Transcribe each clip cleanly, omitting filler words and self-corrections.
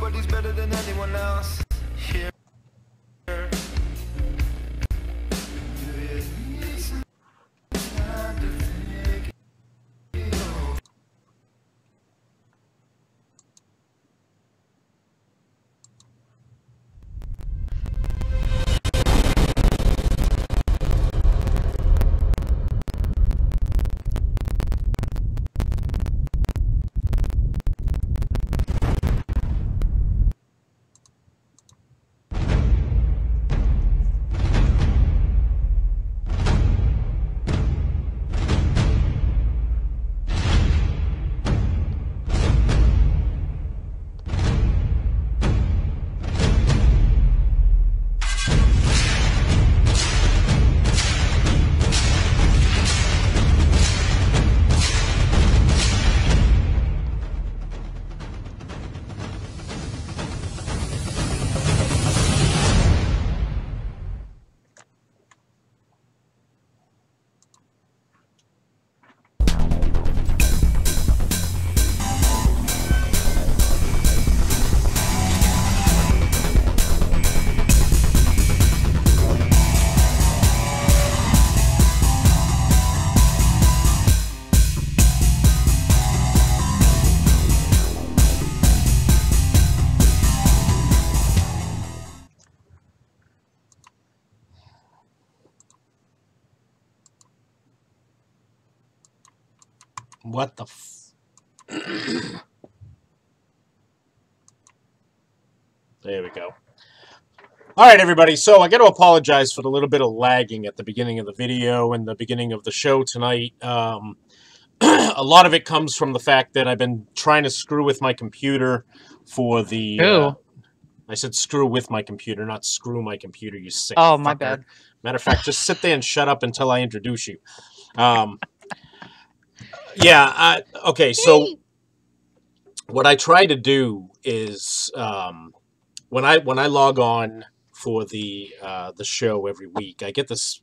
Nobody's better than anyone else here. What the There we go. All right, everybody. So I got to apologize for the little bit of lagging at the beginning of the video and the beginning of the show tonight. A lot of it comes from the fact that I've been trying to screw with my computer for the... I said screw with my computer, not screw my computer, you sick Oh, fucker. my bad. Matter of fact, just sit there and shut up until I introduce you. Yeah, okay, so what I try to do is when I log on for the show every week, I get this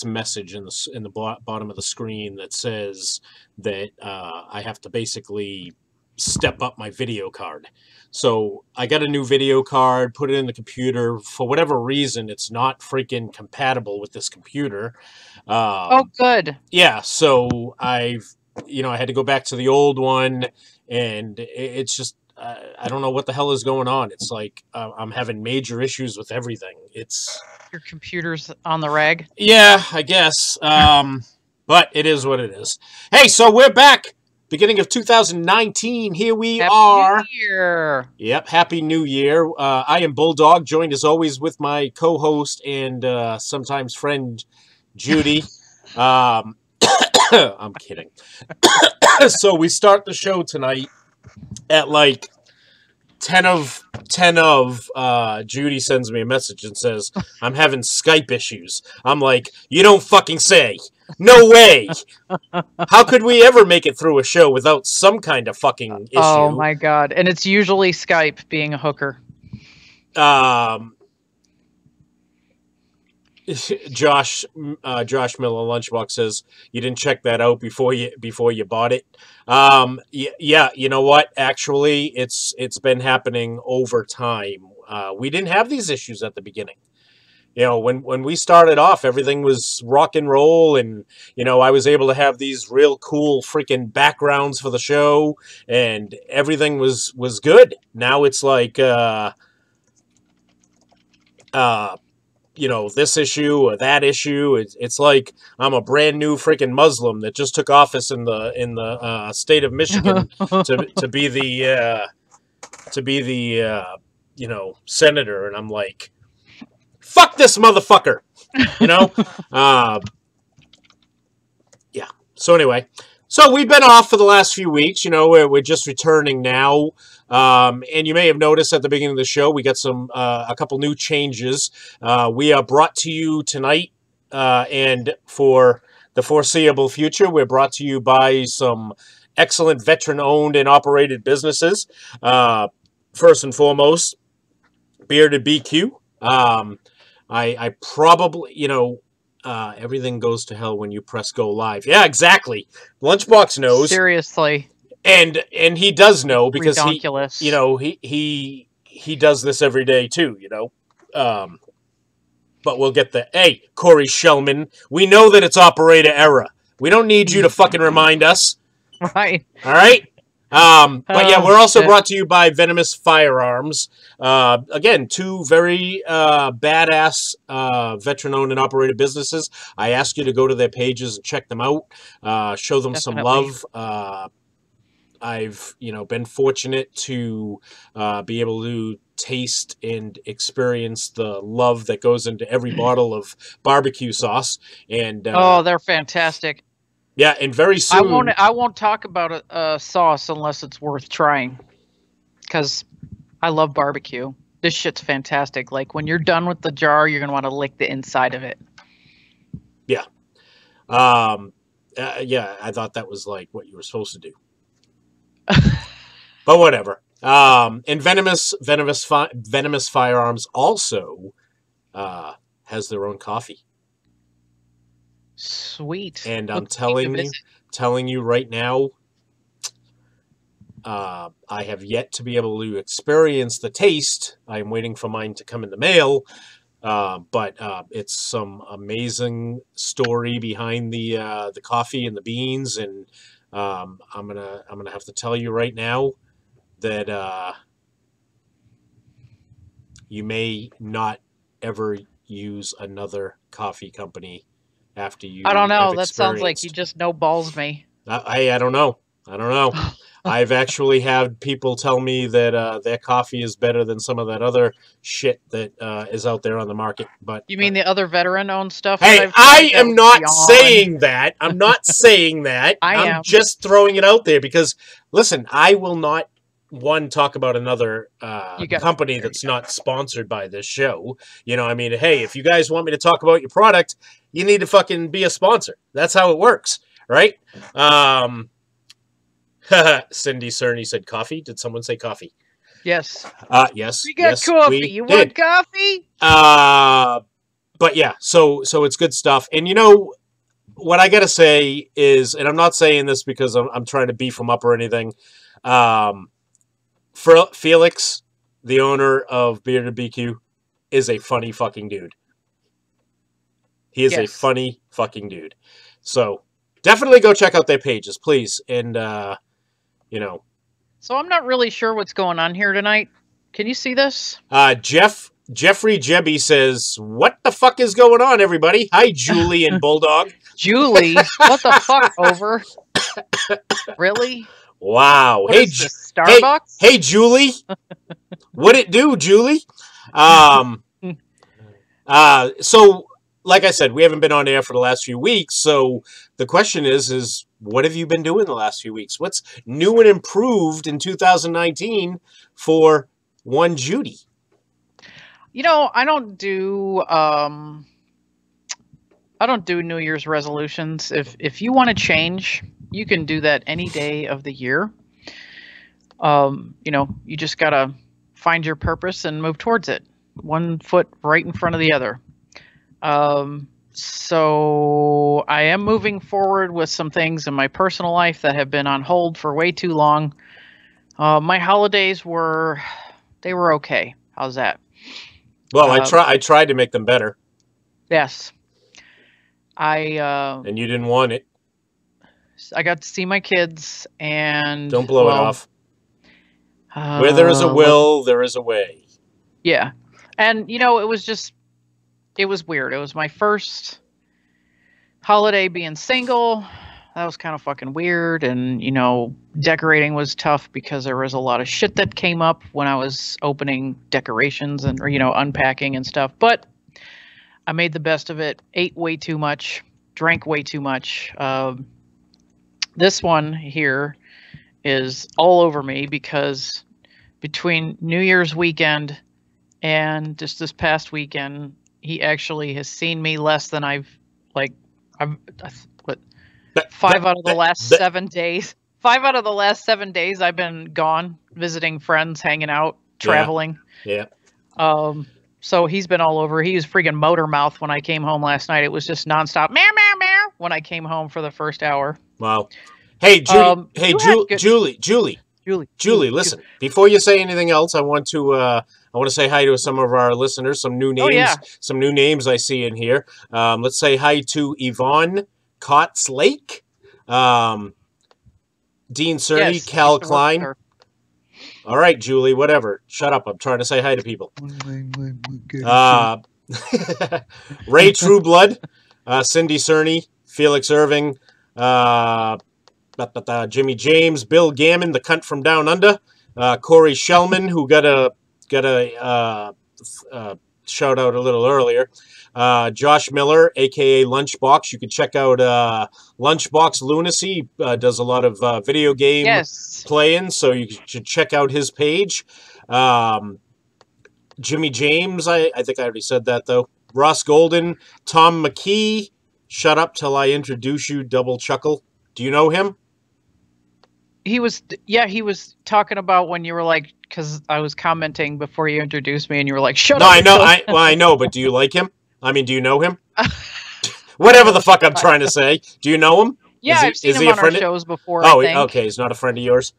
message in the bottom of the screen that says that I have to basically step up my video card. So I got a new video card, put it in the computer. For whatever reason, it's not freaking compatible with this computer. Oh, good. Yeah, so I had to go back to the old one, and it's just, I don't know what the hell is going on. It's like I'm having major issues with everything. Your computer's on the rag? Yeah, I guess. But it is what it is. Hey, so we're back. Beginning of 2019, here we are. Happy New Year. Yep, Happy New Year. I am Bulldog, joined as always with my co-host and sometimes friend, Judy. I'm kidding. So we start the show tonight at like 10 of Judy sends me a message and says, I'm having Skype issues. I'm like, you don't fucking say. No way. How could we ever make it through a show without some kind of fucking issue? Oh my god. And it's usually Skype being a hooker. Josh Miller Lunchbox says you didn't check that out before you bought it. Yeah, you know what? Actually, it's been happening over time. We didn't have these issues at the beginning. You know, when we started off, everything was rock and roll, and I was able to have these real cool freaking backgrounds for the show, and everything was good. Now it's like this issue or that issue. It's like I'm a brand new freaking Muslim that just took office in the state of Michigan to be the senator, and I'm like, fuck this motherfucker, yeah. So anyway, so we've been off for the last few weeks. We're just returning now. And you may have noticed at the beginning of the show, we got a couple new changes. We are brought to you tonight, and for the foreseeable future, we're brought to you by some excellent veteran-owned and operated businesses. First and foremost, Bearded BQ. I probably, everything goes to hell when you press go live. Yeah, exactly. Lunchbox knows. Seriously. And he does know because Redonkulous. he does this every day too, but we'll get the hey, Corey Shellman. We know that it's operator error. We don't need you to fucking remind us. Right. All right. But yeah, we're also shit. brought to you by Venomous Firearms. Again, two very badass veteran-owned and operated businesses. I ask you to go to their pages and check them out. Show them some Definitely. love. I've been fortunate to be able to taste and experience the love that goes into every bottle of barbecue sauce. And they're fantastic. yeah, and very soon I won't talk about a sauce unless it's worth trying, because I love barbecue. This shit's fantastic. Like when you're done with the jar, you're gonna want to lick the inside of it. Yeah. Yeah, I thought that was like what you were supposed to do. But whatever. And Venomous Firearms also has their own coffee. Sweet. And I'm telling you right now, I have yet to be able to experience the taste. I'm waiting for mine to come in the mail. But it's some amazing story behind the coffee and the beans, and I'm gonna have to tell you right now that you may not ever use another coffee company after you. I don't know. have That sounds like experienced. you just no balls me. I don't know. I've actually had people tell me that their coffee is better than some of that other shit that is out there on the market. But You mean the other veteran-owned stuff? hey, that I've I tried that am was not beyond? saying that. I'm not saying that. I I'm am. just throwing it out there because, listen, I will not, talk about another company that's not sponsored by this show. Hey, if you guys want me to talk about your product, you need to fucking be a sponsor. That's how it works, right? Cindy Cerny said coffee. Did someone say coffee? Yes. Yes. We got coffee. You want coffee? But yeah, so it's good stuff. And what I gotta say is, and I'm not saying this because I'm trying to beef him up or anything. Felix, the owner of Bearded BQ, is a funny fucking dude. He is a funny fucking dude. So definitely go check out their pages, please. And So I'm not really sure what's going on here tonight. Can you see this? Jeffrey Jebby says, "What the fuck is going on, everybody?" Hi, Julie and Bulldog. Julie, what the fuck, over? Really? Wow. What is this, Starbucks? Hey, Julie. What it do, Julie? So, like I said, we haven't been on air for the last few weeks. So the question is what have you been doing the last few weeks? What's new and improved in 2019 for one Judy? I don't do New Year's resolutions. If you want to change, you can do that any day of the year. You just gotta find your purpose and move towards it. One foot right in front of the other. So I am moving forward with some things in my personal life that have been on hold for way too long. My holidays were okay. How's that? Well, I tried to make them better. Yes. And you didn't want it. I got to see my kids, and don't blow it off. Where there is a will, there is a way. Yeah. And it was weird. It was my first holiday being single. That was kind of fucking weird. And, decorating was tough because there was a lot of shit that came up when I was opening decorations and, unpacking and stuff. But I made the best of it. Ate way too much. Drank way too much. This one here is all over me because between New Year's weekend and just this past weekend, he actually has seen me less than I've 5 out of the last 7 days. 5 out of the last 7 days I've been gone, visiting friends, hanging out, traveling. Yeah. So he's been all over. He was freaking motor mouth when I came home last night. It was just nonstop meow meow meow when I came home for the first hour. Wow. Hey, Julie. Julie. Julie, listen. Before you say anything else, I want to say hi to some of our listeners. Some new names. Oh, yeah. Some new names I see in here. Let's say hi to Yvonne Kotz Lake, Dean Cerny, Yes, Cal used to work with Klein. her. All right, Julie. Whatever. Shut up. I'm trying to say hi to people. Ray Trueblood, Cindy Cerny, Felix Irving, Jimmy James, Bill Gammon, the cunt from down under, Corey Shellman, who got a shout out a little earlier, Josh Miller, aka Lunchbox. You can check out Lunchbox Lunacy. Does a lot of video game playing, so you should check out his page. Jimmy James, I think I already said that though. Ross Golden, Tom McKee. Shut up till I introduce you. Double chuckle. Do you know him? He was talking about when you were like, because I was commenting before you introduced me, and you were like, "Shut up." No, I know, but do you like him? I mean, do you know him? Whatever the fuck I'm trying to say. Do you know him? Yeah, I've seen him on our shows before. Oh, okay. He's not a friend of yours.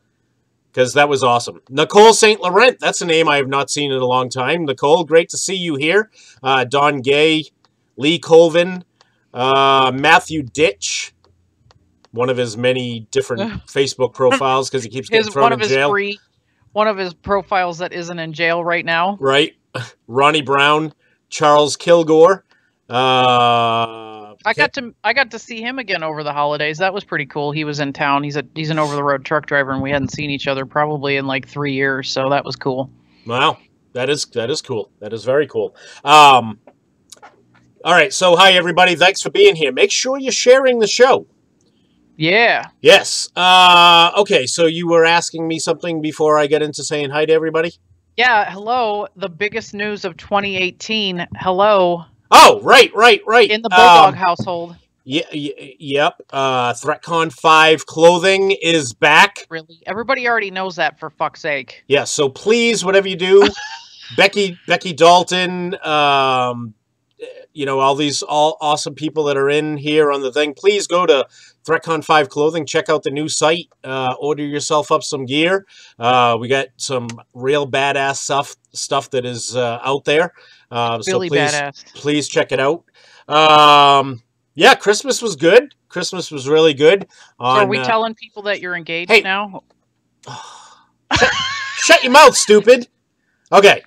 Because that was awesome. Nicole St. Laurent. That's a name I have not seen in a long time. Nicole, great to see you here. Don Gay, Lee Colvin, Matthew Ditch. One of his many different Facebook profiles because he keeps getting thrown in jail. One of his profiles that isn't in jail right now. Right. Ronnie Brown, Charles Kilgore. I got to see him again over the holidays. That was pretty cool. He was in town. He's an over the road truck driver, and we hadn't seen each other probably in like 3 years. So that was cool. Wow, that is cool. That is very cool. All right. So hi everybody. Thanks for being here. Make sure you're sharing the show. Yeah. Yes. Okay. So you were asking me something before I get into saying hi to everybody. Yeah. Hello. The biggest news of 2018. Hello. Oh, right. In the Bulldog household. Yep. Threatcon 5 clothing is back. Really? Everybody already knows that, for fuck's sake. Yeah, so please, whatever you do, Becky Dalton, all awesome people that are in here on the thing, please go to Threatcon 5 clothing, check out the new site, order yourself up some gear. We got some real badass stuff that is out there. Really badass. Please check it out. Yeah, Christmas was good. Christmas was really good. So are we telling people that you're engaged now? Shut your mouth, stupid. Okay.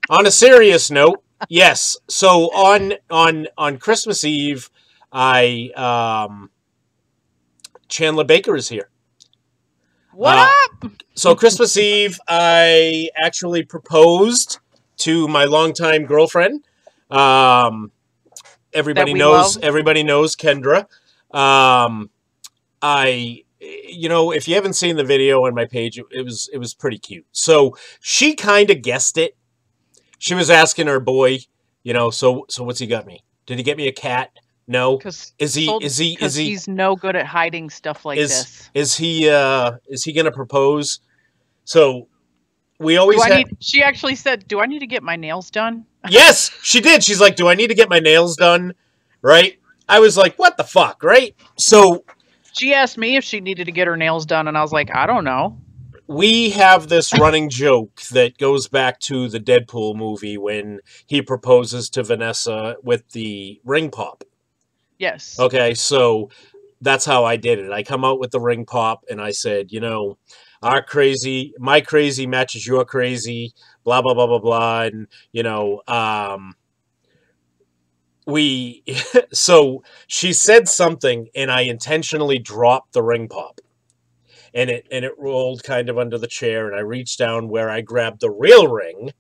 On a serious note, yes. So on Christmas Eve, Chandler Baker is here. What up? So Christmas Eve, I actually proposed to my longtime girlfriend. Everybody knows Kendra. If you haven't seen the video on my page, it was pretty cute. So she kind of guessed it. She was asking her boy, so what's he got me? Did he get me a cat? No. Is he he's no good at hiding stuff like this. Is he gonna propose? So we always she actually said, "Do I need to get my nails done?" Yes, she did. She's like, "Do I need to get my nails done?" Right? I was like, "What the fuck?" Right? So she asked me if she needed to get her nails done, and I was like, "I don't know." We have this running joke that goes back to the Deadpool movie when he proposes to Vanessa with the ring pop. Yes. Okay, so that's how I did it. I come out with the ring pop, and I said, my crazy matches your crazy, blah, blah, blah, blah, blah. And, so she said something, and I intentionally dropped the ring pop. And it rolled kind of under the chair, and I reached down where I grabbed the real ring,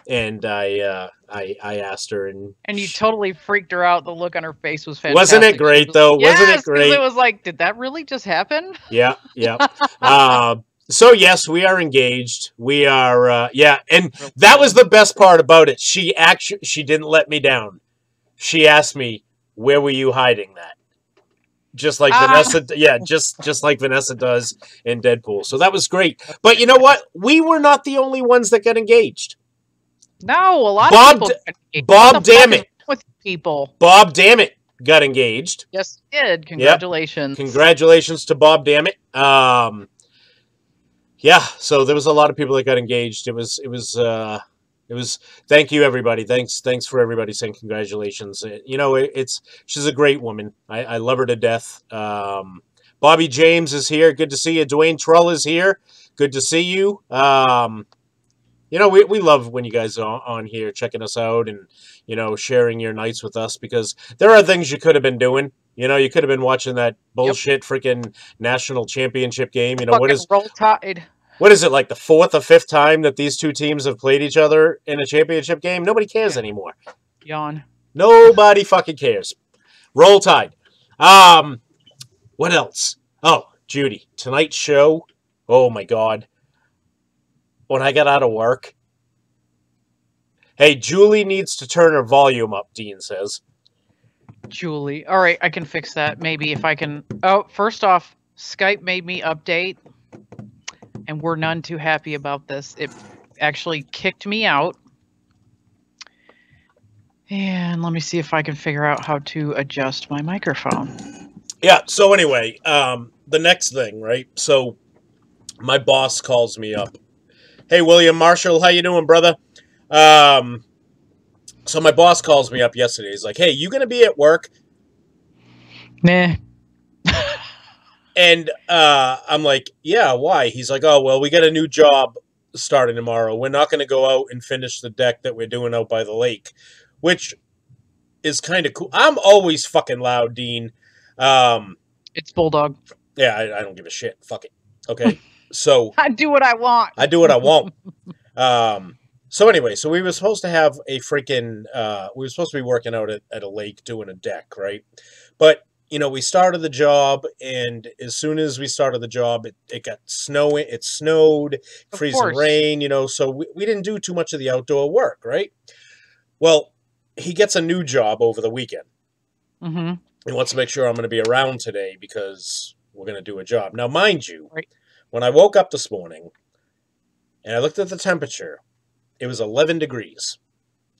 and I asked her, and you totally freaked her out. The look on her face was fantastic. Wasn't it great though? Yes, wasn't it great? It was like, did that really just happen? Yeah. So yes, we are engaged. We are and that was the best part about it. She didn't let me down. She asked me, "Where were you hiding that?" Just like Vanessa, just like Vanessa does in Deadpool. So that was great. But you know what? We were not the only ones that got engaged. No, a lot of people. Bob Dammit. With people. Bob Dammit got engaged. Yes, he did. Congratulations. Yep. Congratulations to Bob, damn it. Yeah, so there was a lot of people that got engaged. It was thank you everybody. Thanks for everybody saying congratulations. She's a great woman. I love her to death. Bobby James is here. Good to see you. Dwayne Trull is here. Good to see you. We love when you guys are on here checking us out and, sharing your nights with us, because there are things you could have been doing. You could have been watching that bullshit freaking national championship game. Roll Tide. What is it, like the 4th or 5th time that these two teams have played each other in a championship game? Nobody cares anymore. Yawn. Nobody fucking cares. Roll Tide. What else? Oh, Judy, tonight's show. Oh my God. When I got out of work. Hey, Julie needs to turn her volume up, Dean says. Julie. All right, I can fix that. Maybe if I can. Oh, first off, Skype made me update, and we're none too happy about this. It actually kicked me out. And let me see if I can figure out how to adjust my microphone. Yeah, so anyway, the next thing, right? So my boss calls me up. Hey, William Marshall, how you doing, brother? So my boss calls me up yesterday. He's like, hey, you going to be at work? Nah. And I'm like, yeah, why? He's like, oh, well, we got a new job starting tomorrow. We're not going to go out and finish the deck that we're doing out by the lake, which is kind of cool. I'm always fucking loud, Dean. It's Bulldog. Yeah, I don't give a shit. Fuck it. Okay. So I do what I want. I do what I want. So anyway, so we were supposed to have a freaking, we were supposed to be working out at a lake doing a deck, right? But, we started the job, and as soon as we started the job, it got snowing, it snowed, freezing rain, so we didn't do too much of the outdoor work, right? Well, he gets a new job over the weekend. Mm-hmm. He wants to make sure I'm going to be around today because we're going to do a job. Now, mind you, right. When I woke up this morning and I looked at the temperature, it was 11 degrees.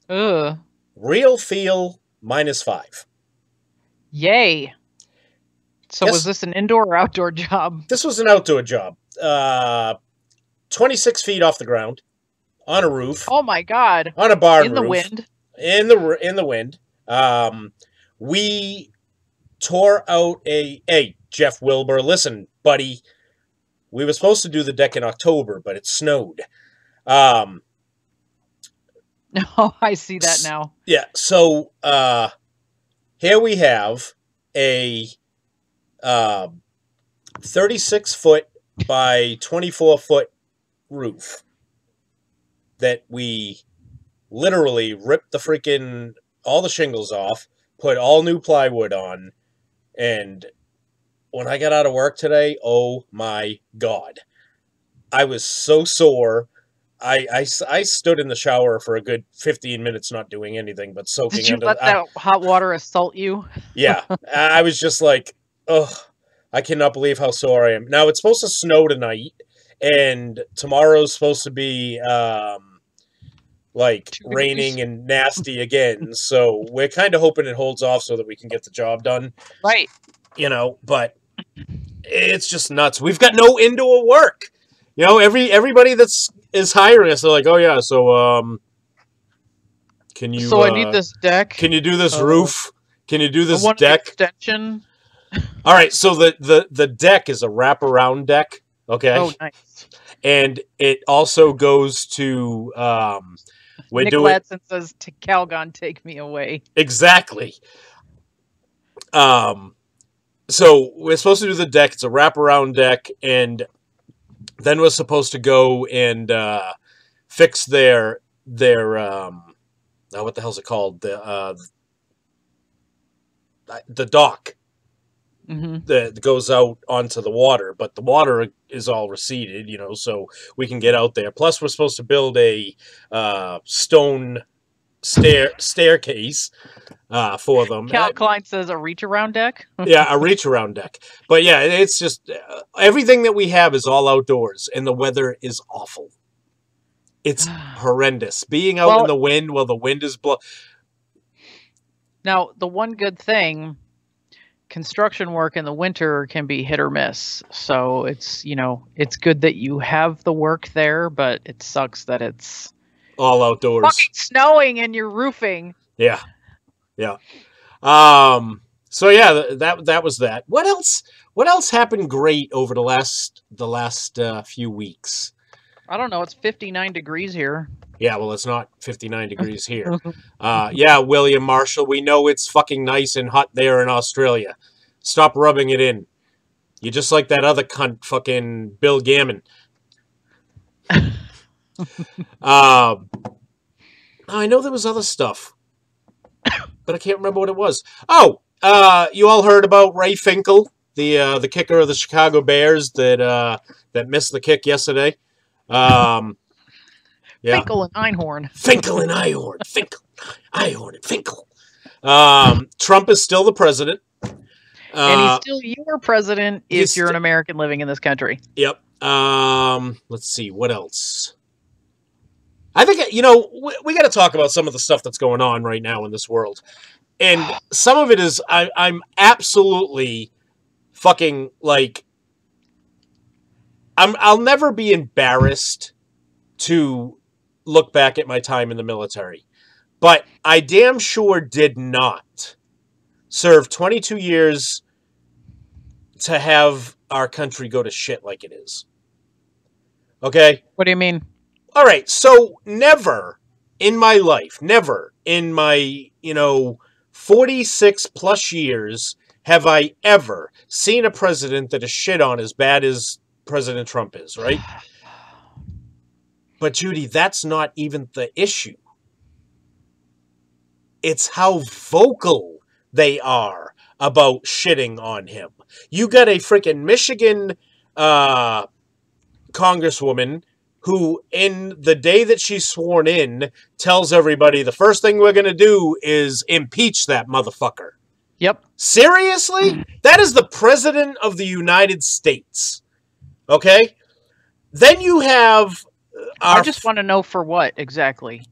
Ugh. Real feel -5. Yay. So was this an indoor or outdoor job? This was an outdoor job. 26 feet off the ground, on a roof. Oh my God. On a barn roof. In the wind. In the wind. We tore out hey, Jeff Wilbur, listen, buddy. We were supposed to do the deck in October, but it snowed. No, I see that now. Yeah, so here we have a 36-foot by 24-foot roof that we literally ripped the freaking all the shingles off, put all new plywood on, and when I got out of work today, oh my God, I was so sore. I stood in the shower for a good 15 minutes not doing anything but soaking. Did you let that hot water assault you? Yeah, I was just like, ugh, I cannot believe how sore I am. Now, it's supposed to snow tonight, and tomorrow's supposed to be raining and nasty again, so we're kind of hoping it holds off so that we can get the job done. Right. But it's just nuts. We've got no indoor work. Everybody is hiring us, they're like, oh yeah, so can you? So I need this deck. Can you do this roof? Can you do this deck extension? All right, so the deck is a wraparound deck. Okay. Oh, nice. And it also goes to Nick Ladson says to Calgon, take me away. Exactly. So we're supposed to do the deck. It's a wraparound deck, and then we're supposed to go and fix their what the hell's it called? The dock that goes out onto the water, but the water is all receded, so we can get out there. Plus, we're supposed to build a stone staircase for them. Cal Klein says a reach-around deck? Yeah, a reach-around deck. But yeah, it's just everything that we have is all outdoors, and the weather is awful. It's horrendous. Being out in the wind while the wind is blowing. Now, the one good thing, construction work in the winter can be hit or miss. So it's, it's good that you have the work there, but it sucks that it's All outdoors. fucking snowing and you're roofing. Yeah. Yeah. So yeah, that was that. What else happened great over the last few weeks? I don't know. It's 59 degrees here. Yeah, well, it's not 59 degrees here. Yeah, William Marshall, we know it's fucking nice and hot there in Australia. Stop rubbing it in. You're just like that other cunt, fucking Bill Gammon. I know there was other stuff, but I can't remember what it was. Oh, you all heard about Ray Finkel, the kicker of the Chicago Bears that missed the kick yesterday. Yeah. Finkel and Einhorn. Finkel and Einhorn. Finkel, Einhorn, and Finkel. Trump is still the president. And he's still your president if you're an American living in this country. Yep. Let's see. What else? I think, we got to talk about some of the stuff that's going on right now in this world. And some of it is, I'm absolutely fucking, like, I'll never be embarrassed to look back at my time in the military. But I damn sure did not serve 22 years to have our country go to shit like it is. Okay? What do you mean? All right, so never in my life, never in my, 46 plus years have I ever seen a president that is shit on as bad as President Trump is, right? But Judy, that's not even the issue. It's how vocal they are about shitting on him. You got a freaking Michigan congresswoman who, in the day that she's sworn in, tells everybody the first thing we're going to do is impeach that motherfucker. Yep. Seriously? That is the president of the United States. Okay? Then you have... I just want to know for what exactly.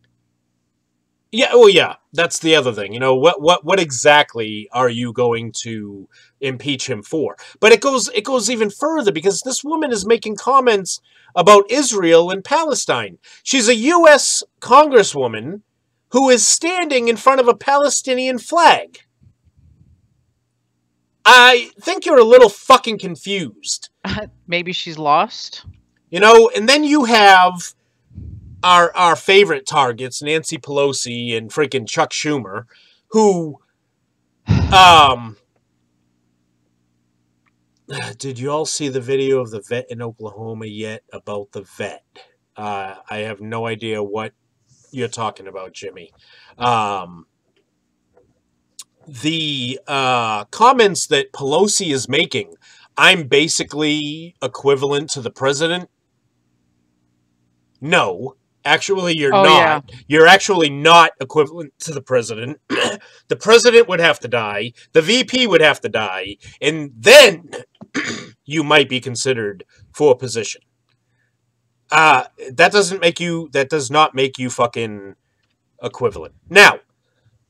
Yeah, well, yeah, that's the other thing. What exactly are you going to impeach him for? But it goes even further, because this woman is making comments about Israel and Palestine. She's a U.S. congresswoman who is standing in front of a Palestinian flag. I think you're a little fucking confused. Maybe she's lost. And then you have our favorite targets, Nancy Pelosi and freaking Chuck Schumer, who, did you all see the video of the vet in Oklahoma yet about the vet? I have no idea what you're talking about, Jimmy. The comments that Pelosi is making, I'm basically equivalent to the president. No, actually, you're not. Yeah. You're actually not equivalent to the president. The president would have to die. The VP would have to die. And then you might be considered for a position. That does not make you fucking equivalent. Now,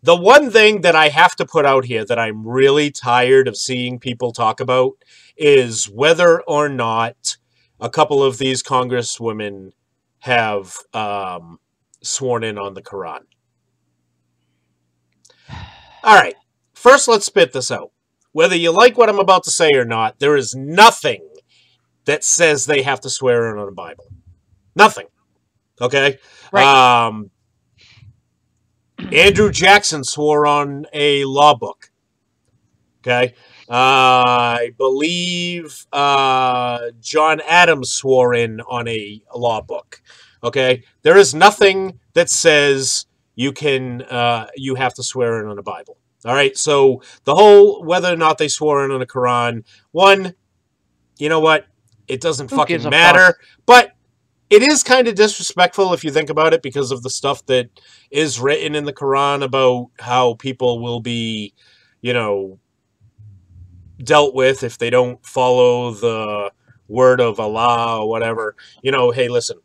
the one thing that I have to put out here that I'm really tired of seeing people talk about is whether or not a couple of these congresswomen have sworn in on the Quran. All right. First, let's spit this out. Whether you like what I'm about to say or not, there is nothing that says they have to swear in on the Bible. Nothing. Okay? Right. Andrew Jackson swore on a law book. Okay? I believe John Adams swore in on a law book. Okay? There is nothing that says you have to swear in on a Bible. All right? So the whole whether or not they swore in on the Quran, one, you know what? It doesn't fucking matter. But it is kind of disrespectful if you think about it, because of the stuff that is written in the Quran about how people will be, dealt with if they don't follow the word of Allah or whatever. Hey, listen,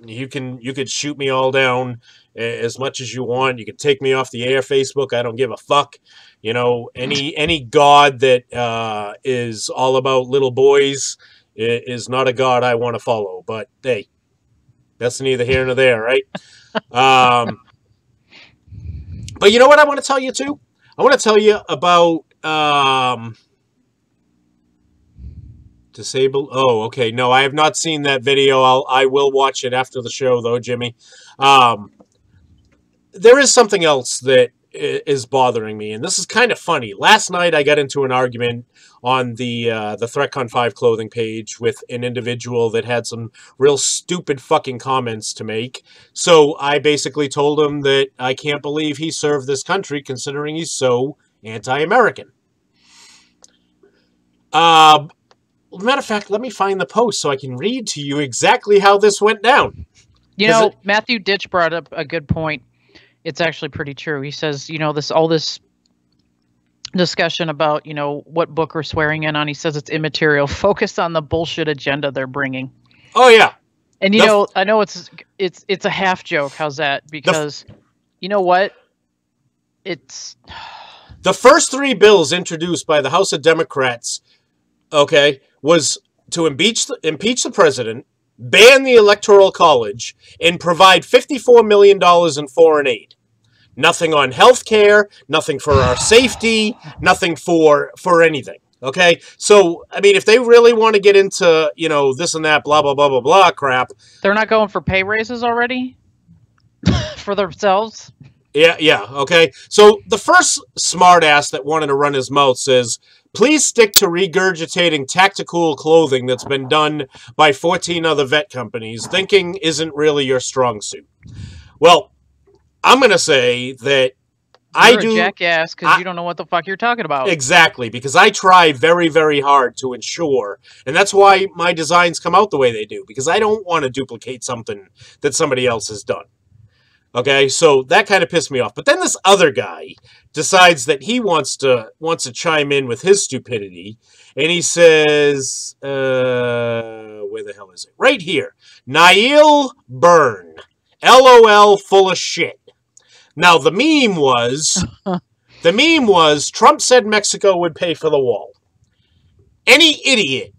you could shoot me all down as much as you want. You can take me off the air, Facebook. I don't give a fuck. You know, any god that is all about little boys is not a god I want to follow. But hey, that's neither here nor there, right? But you know what I want to tell you too? I want to tell you about disabled. Oh, okay. No, I have not seen that video. I will watch it after the show, though, Jimmy. There is something else that is bothering me, and this is kind of funny. Last night, I got into an argument on the Threatcon 5 clothing page with an individual that had some real stupid fucking comments to make. So I basically told him that I can't believe he served this country considering he's so anti-American. Matter of fact, let me find the post so I can read to you exactly how this went down. You know, Matthew Ditch brought up a good point. It's actually pretty true. He says, you know, all this discussion about, you know, what book we're swearing in on, he says it's immaterial. Focus on the bullshit agenda they're bringing. Oh, yeah. And, you know, I know it's a half joke. How's that? Because, you know what? It's... The first 3 bills introduced by the House of Democrats, okay, was to impeach the president, ban the Electoral College, and provide $54 million in foreign aid. Nothing on health care, nothing for our safety, nothing for anything. Okay? So, I mean, if they really want to get into, you know, this and that, blah, blah, blah, blah, blah crap. They're not going for pay raises already? For themselves? Yeah, okay. So, the first smartass that wanted to run his mouth says, please stick to regurgitating tactical clothing that's been done by 14 other vet companies. Thinking isn't really your strong suit. Well, I'm going to say that You're a jackass because you don't know what the fuck you're talking about. Exactly, because I try very, very hard to ensure, and that's why my designs come out the way they do, because I don't want to duplicate something that somebody else has done. Okay, so that kind of pissed me off. But then this other guy decides that he wants to chime in with his stupidity, and he says, where the hell is it? Right here. Niall Byrne. LOL full of shit. Now, the meme was, Trump said Mexico would pay for the wall. Any idiot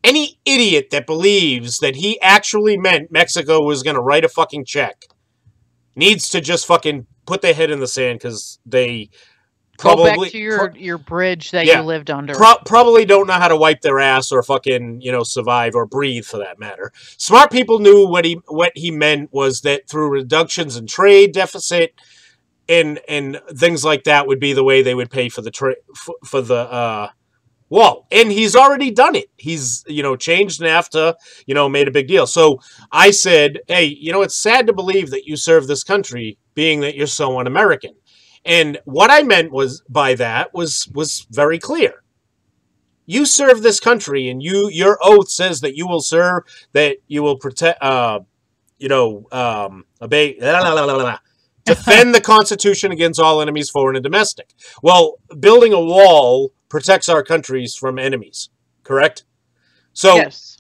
that believes that he actually meant Mexico was going to write a fucking check needs to just fucking put their head in the sand, because they probably... Go back to your bridge that you lived under. Probably don't know how to wipe their ass or fucking, you know, survive or breathe, for that matter. Smart people knew what he meant was that through reductions in trade deficit and things like that would be the way they would pay for the wall. And he's already done it. He's, you know, changed NAFTA, you know, made a big deal. So I said, hey, you know, it's sad to believe that you serve this country, being that you're so un-American. And what I meant by that was very clear. You serve this country, and your oath says that you will serve, that you will protect, obey, defend the Constitution against all enemies, foreign and domestic. Well, building a wall protects our countries from enemies, correct? So, yes.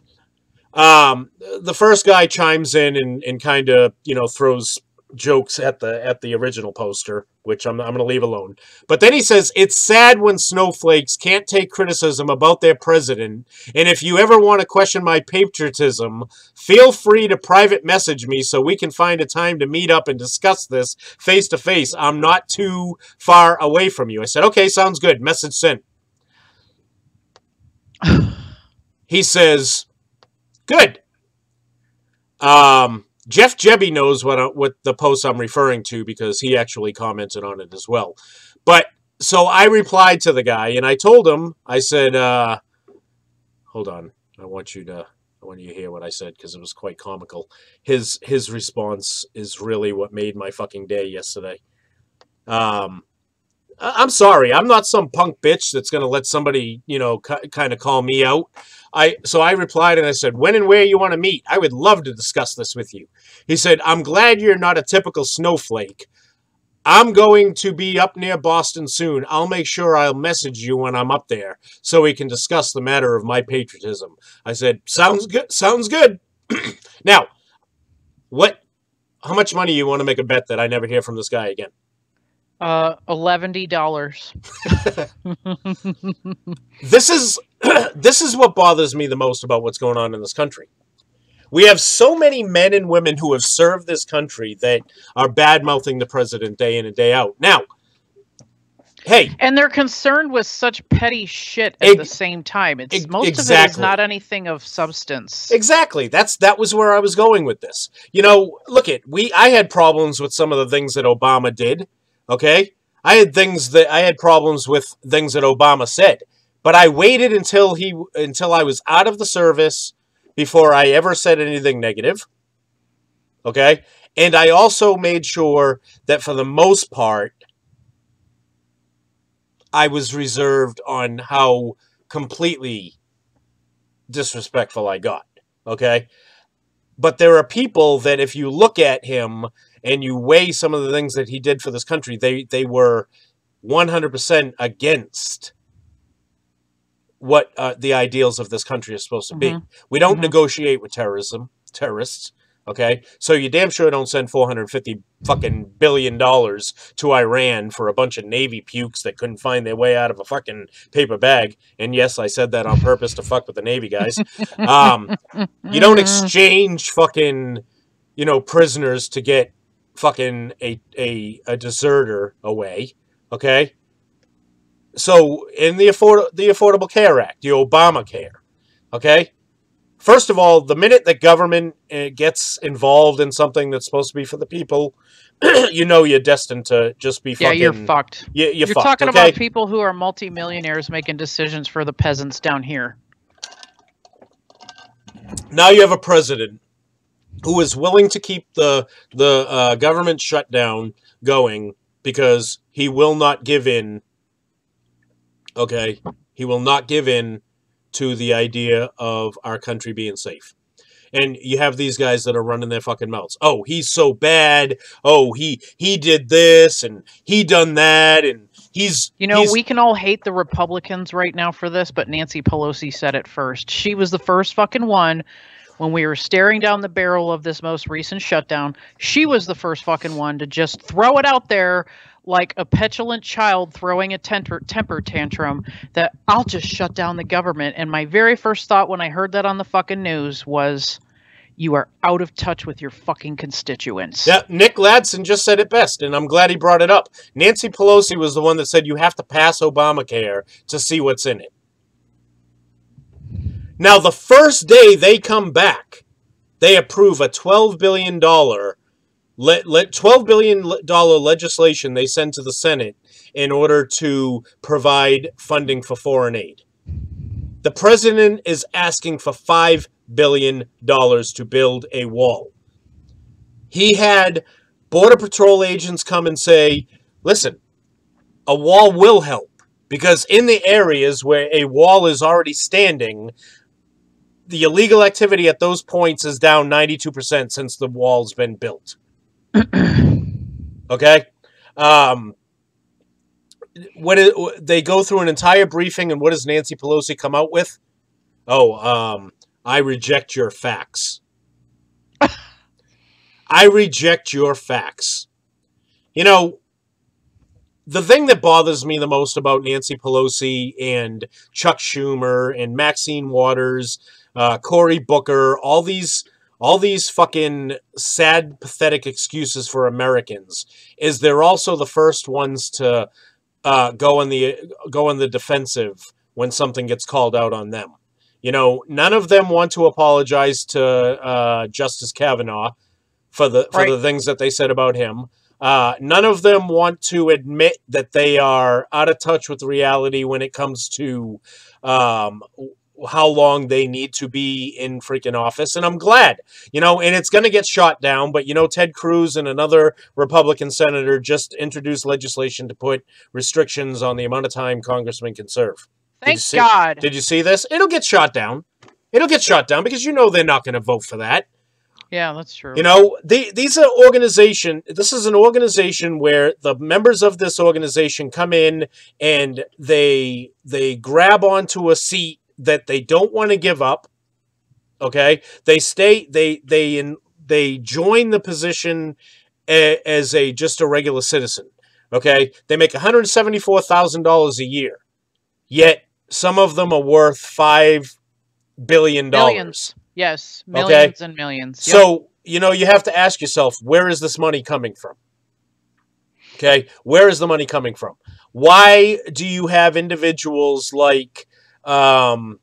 The first guy chimes in and kind of, you know, throws jokes at the original poster, which I'm going to leave alone. But then he says, it's sad when snowflakes can't take criticism about their president, and if you ever want to question my patriotism, feel free to private message me so we can find a time to meet up and discuss this face to face. I'm not too far away from you. I said, okay, sounds good. Message sent. He says, good. Jeff Jebby knows what the post I'm referring to, because he actually commented on it as well. But so I replied to the guy, and I told him, I said, hold on, I want you to hear what I said, because it was quite comical. His response is really what made my fucking day yesterday. I'm sorry, I'm not some punk bitch that's going to let somebody, you know, kind of call me out. So I replied and I said, when and where you want to meet? I would love to discuss this with you. He said, I'm glad you're not a typical snowflake. I'm going to be up near Boston soon. I'll make sure I'll message you when I'm up there so we can discuss the matter of my patriotism. I said, sounds good. Sounds good. Now, what How much money you want to make a bet that I never hear from this guy again? $11. This is this is what bothers me the most about what's going on in this country. We have so many men and women who have served this country that are bad-mouthing the president day in and day out. Now, hey. And they're concerned with such petty shit at the same time. It's most of it is not anything of substance. Exactly. That was where I was going with this. You know, look I had problems with some of the things that Obama did. Okay? I had problems with things that Obama said. But I waited until I was out of the service before I ever said anything negative. Okay? And I also made sure that for the most part, I was reserved on how completely disrespectful I got. Okay? But there are people that if you look at him and you weigh some of the things that he did for this country, they were 100% against what the ideals of this country are supposed to be. We don't negotiate with terrorists, okay? So you damn sure don't send $450 fucking billion to Iran for a bunch of Navy pukes that couldn't find their way out of a fucking paper bag. And yes, I said that on purpose to fuck with the Navy guys. You don't exchange fucking, prisoners to get fucking a deserter away, okay? So, in the Affordable Care Act, the Obamacare, okay? First of all, the minute that government gets involved in something that's supposed to be for the people, you're destined to just be fucking... Yeah, you're fucked. You're fucked, talking okay? about people who are multimillionaires making decisions for the peasants down here. Now you have a president who is willing to keep the government shutdown going because he will not give in. Okay, he will not give in to the idea of our country being safe. And you have these guys that are running their fucking mouths. Oh, he's so bad. Oh, he did this and he done that and he's... we can all hate the Republicans right now for this, but Nancy Pelosi said it first. She was the first fucking one when we were staring down the barrel of this most recent shutdown. She was the first fucking one to just throw it out there like a petulant child throwing a temper tantrum that I'll just shut down the government. And my very first thought when I heard that on the fucking news was, you are out of touch with your fucking constituents. Yeah, Nick Ladson just said it best, and I'm glad he brought it up. Nancy Pelosi was the one that said you have to pass Obamacare to see what's in it. Now, the first day they come back, they approve a $12 billion $12 billion legislation they send to the Senate in order to provide funding for foreign aid. The president is asking for $5 billion to build a wall. He had Border Patrol agents come and say, listen, a wall will help, because in the areas where a wall is already standing, the illegal activity at those points is down 92% since the wall's been built. Okay? They go through an entire briefing, and what does Nancy Pelosi come out with? I reject your facts. I reject your facts. The thing that bothers me the most about Nancy Pelosi and Chuck Schumer and Maxine Waters, Cory Booker, all these fucking sad, pathetic excuses for Americans is they're also the first ones to go in the defensive when something gets called out on them. None of them want to apologize to Justice Kavanaugh for the things that they said about him. None of them want to admit that they are out of touch with reality when it comes to how long they need to be in freaking office. And I'm glad, and it's going to get shot down. But, Ted Cruz and another Republican senator just introduced legislation to put restrictions on the amount of time congressmen can serve. Thank God. Did you see this? It'll get shot down. It'll get shot down because they're not going to vote for that. Yeah, that's true. These are organization. This is an organization where the members of this organization come in and they grab onto a seat that they don't want to give up. Okay, they they join the position as just a regular citizen. Okay, they make $174,000 a year, yet some of them are worth $5 billion. Millions. Yes, millions and millions. Yep. So, you have to ask yourself, where is this money coming from? Okay, where is the money coming from? Why do you have individuals like the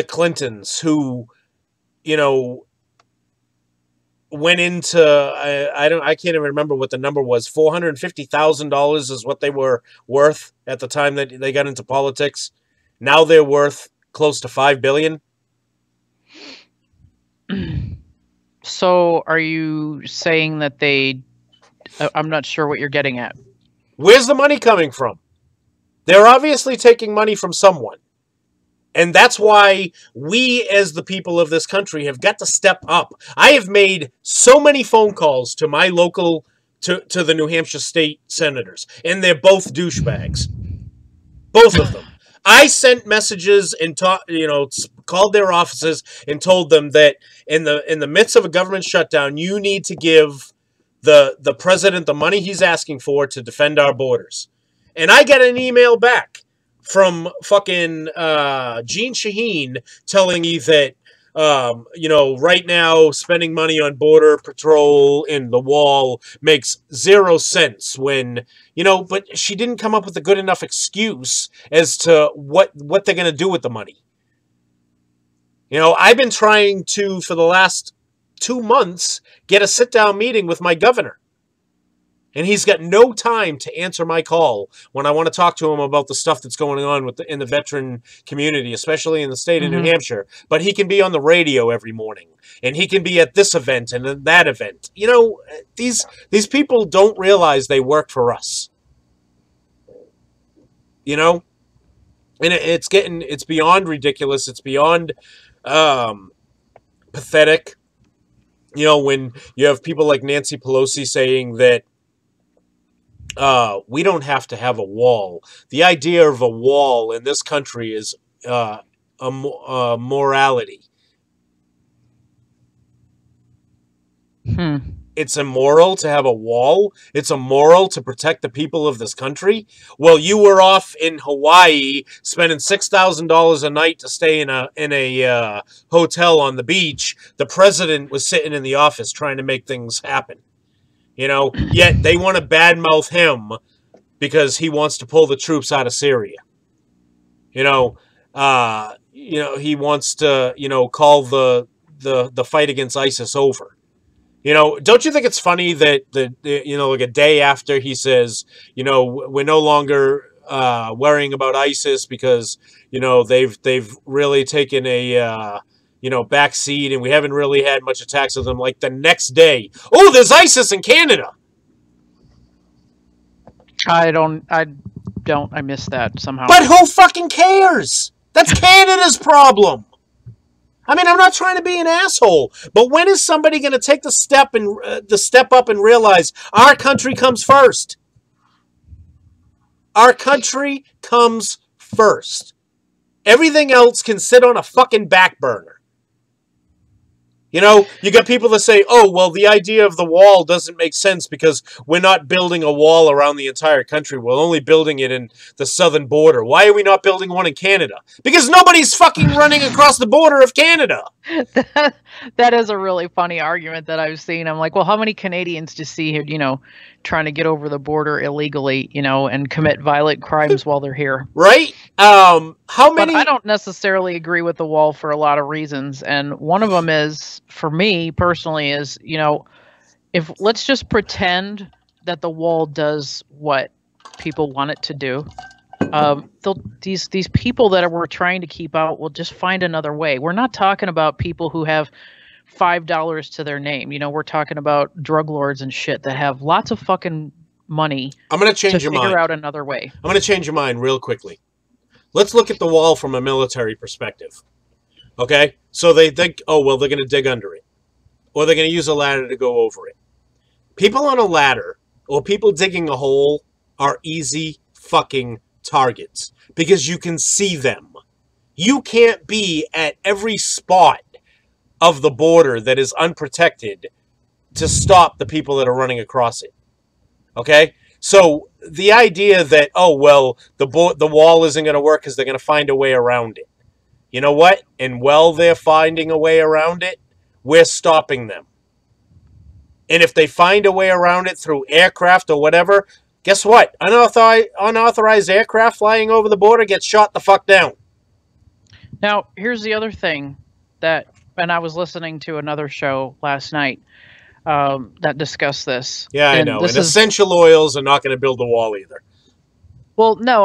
Clintons who, went into I can't even remember what the number was. $450,000 is what they were worth at the time that they got into politics. Now they're worth close to $5 billion. So, are you saying that I'm not sure what you're getting at. Where's the money coming from? They're obviously taking money from someone. And that's why we, as the people of this country, have got to step up. I have made so many phone calls to my local, to the New Hampshire state senators, and they're both douchebags. Both of them. I sent messages and called their offices and told them that in the midst of a government shutdown, you need to give the president the money he's asking for to defend our borders. And I get an email back from fucking Gene Shaheen telling me that, right now spending money on border patrol and the wall makes 0 sense when, but she didn't come up with a good enough excuse as to what they're going to do with the money. I've been trying to, for the last 2 months, get a sit-down meeting with my governor. And he's got no time to answer my call when I want to talk to him about the stuff that's going on in the veteran community, especially in the state of New Hampshire. But he can be on the radio every morning, and he can be at this event and that event. These people don't realize they work for us. And it's beyond ridiculous. It's beyond pathetic. When you have people like Nancy Pelosi saying that we don't have to have a wall. The idea of a wall in this country is a morality. It's immoral to have a wall. It's immoral to protect the people of this country. Well, you were off in Hawaii spending $6,000 a night to stay in a hotel on the beach. The president was sitting in the office trying to make things happen. Yet they want to badmouth him because he wants to pull the troops out of Syria. He wants to, call the fight against ISIS over. Don't you think it's funny that like a day after he says, we're no longer worrying about ISIS because, they've really taken a backseat, and we haven't really had much attacks of them. Like the next day, oh, there's ISIS in Canada. I missed that somehow. But who fucking cares? That's Canada's problem. I mean, I'm not trying to be an asshole, but when is somebody going to take the step up and realize our country comes first? Our country comes first. Everything else can sit on a fucking back burner. You got people that say, oh, well, the idea of the wall doesn't make sense because we're not building a wall around the entire country. We're only building it in the southern border. Why are we not building one in Canada? Because nobody's fucking running across the border of Canada. That is a really funny argument that I've seen. I'm like, well, how many Canadians do you see here, trying to get over the border illegally, and commit violent crimes while they're here? Right? How many? But I don't necessarily agree with the wall for a lot of reasons. And one of them is, for me personally, is, if let's just pretend that the wall does what people want it to do. These people that we're trying to keep out will just find another way. We're not talking about people who have $5 to their name. We're talking about drug lords and shit that have lots of fucking money. I'm going to change your mind. Figure out another way. I'm going to change your mind real quickly. Let's look at the wall from a military perspective. Okay? So they think, oh, well, they're going to dig under it. Or they're going to use a ladder to go over it. People on a ladder or people digging a hole are easy fucking targets because you can see them. You can't be at every spot of the border that is unprotected to stop the people that are running across it. Okay? So the idea that, oh, well, the wall isn't going to work because they're going to find a way around it. You know what? And while they're finding a way around it, we're stopping them. And if they find a way around it through aircraft or whatever, guess what? Unauthorized aircraft flying over the border gets shot the fuck down. Now, here's the other thing that, and I was listening to another show last night that discussed this. Yeah, I know. And essential oils are not going to build the wall either. Well, no,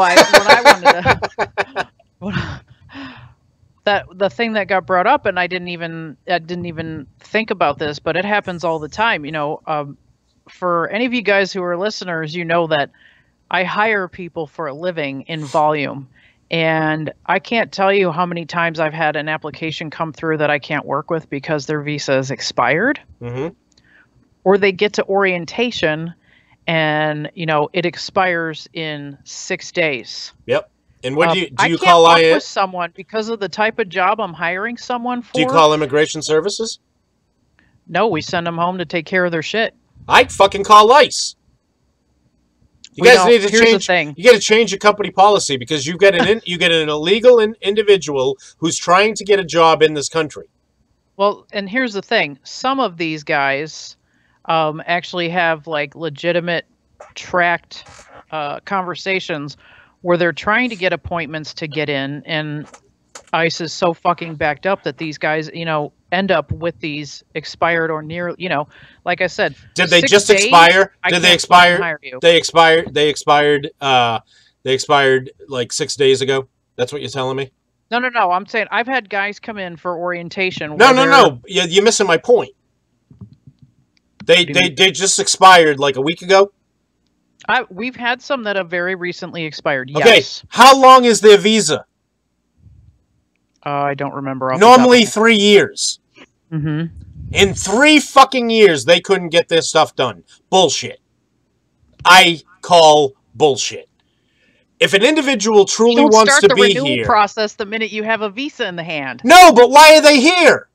the thing that got brought up, and I didn't even think about this, but it happens all the time. You know, for any of you guys who are listeners, you know that I hire people for a living in volume. And I can't tell you how many times I've had an application come through that I can't work with because their visa is expired. Mm-hmm. Or they get to orientation and, you know, it expires in 6 days. Yep. And what do you I can't call work with someone because of the type of job I'm hiring someone for? Do you call immigration services? No, we send them home to take care of their shit. I'd fucking call ICE. You guys need to change. You got to change your company policy because you get an illegal individual who's trying to get a job in this country. Well, and here's the thing: some of these guys actually have like legitimate tracked conversations where they're trying to get appointments to get in, and ICE is so fucking backed up that these guys, you know, end up with these expired or near, you know, like I said. Did they just expire? Did they expire? They expired like 6 days ago. That's what you're telling me? No. I'm saying I've had guys come in for orientation. No. You're missing my point. They just expired like a week ago. We've had some that have very recently expired. Okay. Yes. How long is their visa? I don't remember. Normally 3 years. Mm-hmm. In 3 fucking years, they couldn't get their stuff done. Bullshit. I call bullshit. If an individual truly wants to be here... start the renewal process the minute you have a visa in the hand. No, but why are they here?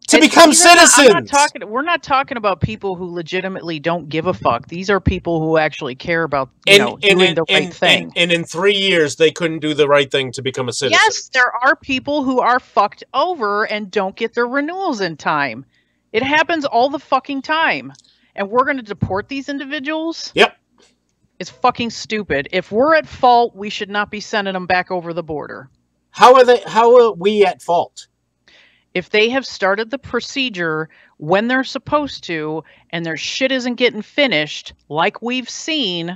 To become citizens. We're not talking about people who legitimately don't give a fuck. These are people who actually care about doing the right thing. And in 3 years, they couldn't do the right thing to become a citizen. Yes, there are people who are fucked over and don't get their renewals in time. It happens all the fucking time. And we're going to deport these individuals? Yep. It's fucking stupid. If we're at fault, we should not be sending them back over the border. How are we at fault? If they have started the procedure when they're supposed to and their shit isn't getting finished, like we've seen,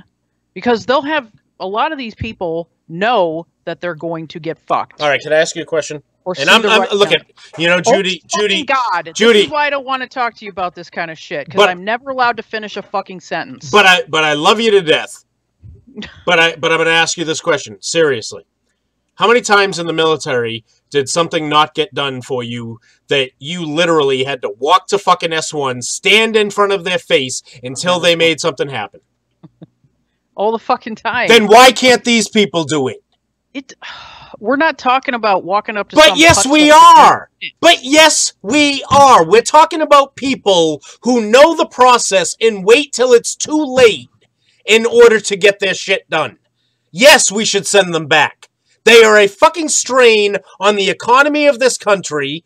because they'll have a lot of these people know that they're going to get fucked. All right, can I ask you a question? And I'm looking, Judy, God, Judy, this is why I don't want to talk to you about this kind of shit, because I'm never allowed to finish a fucking sentence. But I love you to death. But I'm going to ask you this question seriously. How many times in the military did something not get done for you that you literally had to walk to fucking S1, stand in front of their face until they made something happen? All the fucking time. Then why can't these people do it? We're not talking about walking up to But yes, we are. But yes, we are. We're talking about people who know the process and wait till it's too late in order to get their shit done. Yes, we should send them back. They are a fucking strain on the economy of this country.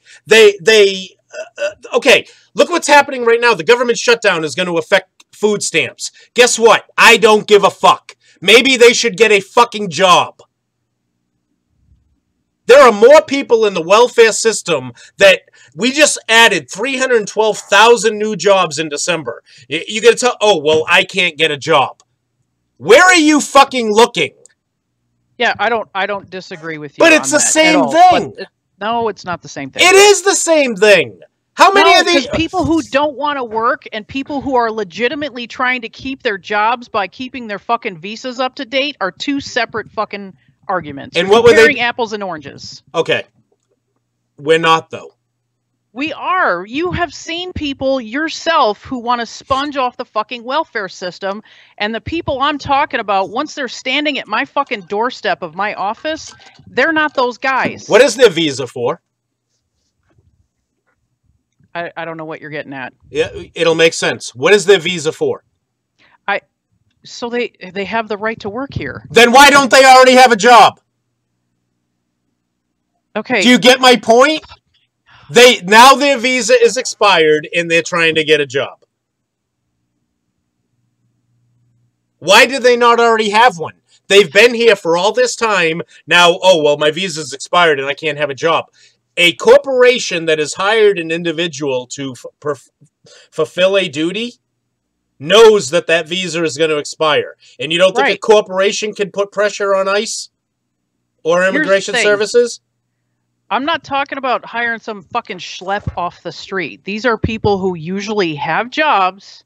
Okay, look what's happening right now. The government shutdown is going to affect food stamps. Guess what? I don't give a fuck. Maybe they should get a fucking job. There are more people in the welfare system that we just added 312,000 new jobs in December. You got to tell, oh, well, I can't get a job. Where are you fucking looking? Yeah, I don't disagree with you. But it's the same thing. No, it's not the same thing. It is the same thing. How many of these people who don't want to work and people who are legitimately trying to keep their jobs by keeping their fucking visas up to date are two separate fucking arguments. And You're what were comparing apples and oranges? Okay. We're not, though. We are. You have seen people yourself who want to sponge off the fucking welfare system, and the people I'm talking about, once they're standing at my fucking doorstep of my office, they're not those guys. What is their visa for? I don't know what you're getting at. Yeah, it'll make sense. What is their visa for? So they have the right to work here. Then why don't they already have a job? Okay. Do you get my point? Now their visa is expired and they're trying to get a job. Why did they not already have one? They've been here for all this time. Now, oh, well, my visa's expired and I can't have a job. A corporation that has hired an individual to fulfill a duty knows that that visa is going to expire. And you don't think a corporation can put pressure on ICE or immigration services? I'm not talking about hiring some fucking schlep off the street. These are people who usually have jobs